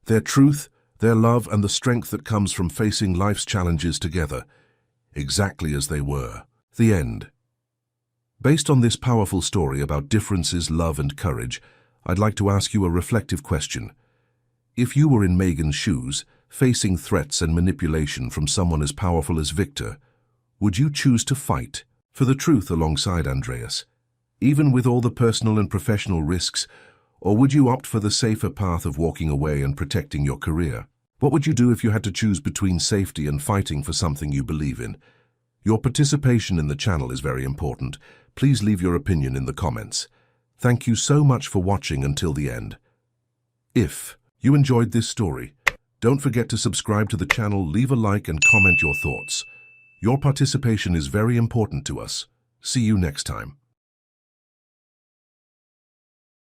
Their truth, their love, and the strength that comes from facing life's challenges together, exactly as they were. The end. Based on this powerful story about differences, love, and courage, I'd like to ask you a reflective question. If you were in Megan's shoes, facing threats and manipulation from someone as powerful as Victor, would you choose to fight for the truth alongside Andreas, even with all the personal and professional risks, or would you opt for the safer path of walking away and protecting your career? What would you do if you had to choose between safety and fighting for something you believe in? Your participation in the channel is very important. Please leave your opinion in the comments. Thank you so much for watching until the end. If you enjoyed this story, don't forget to subscribe to the channel, leave a like, and comment your thoughts. Your participation is very important to us. See you next time.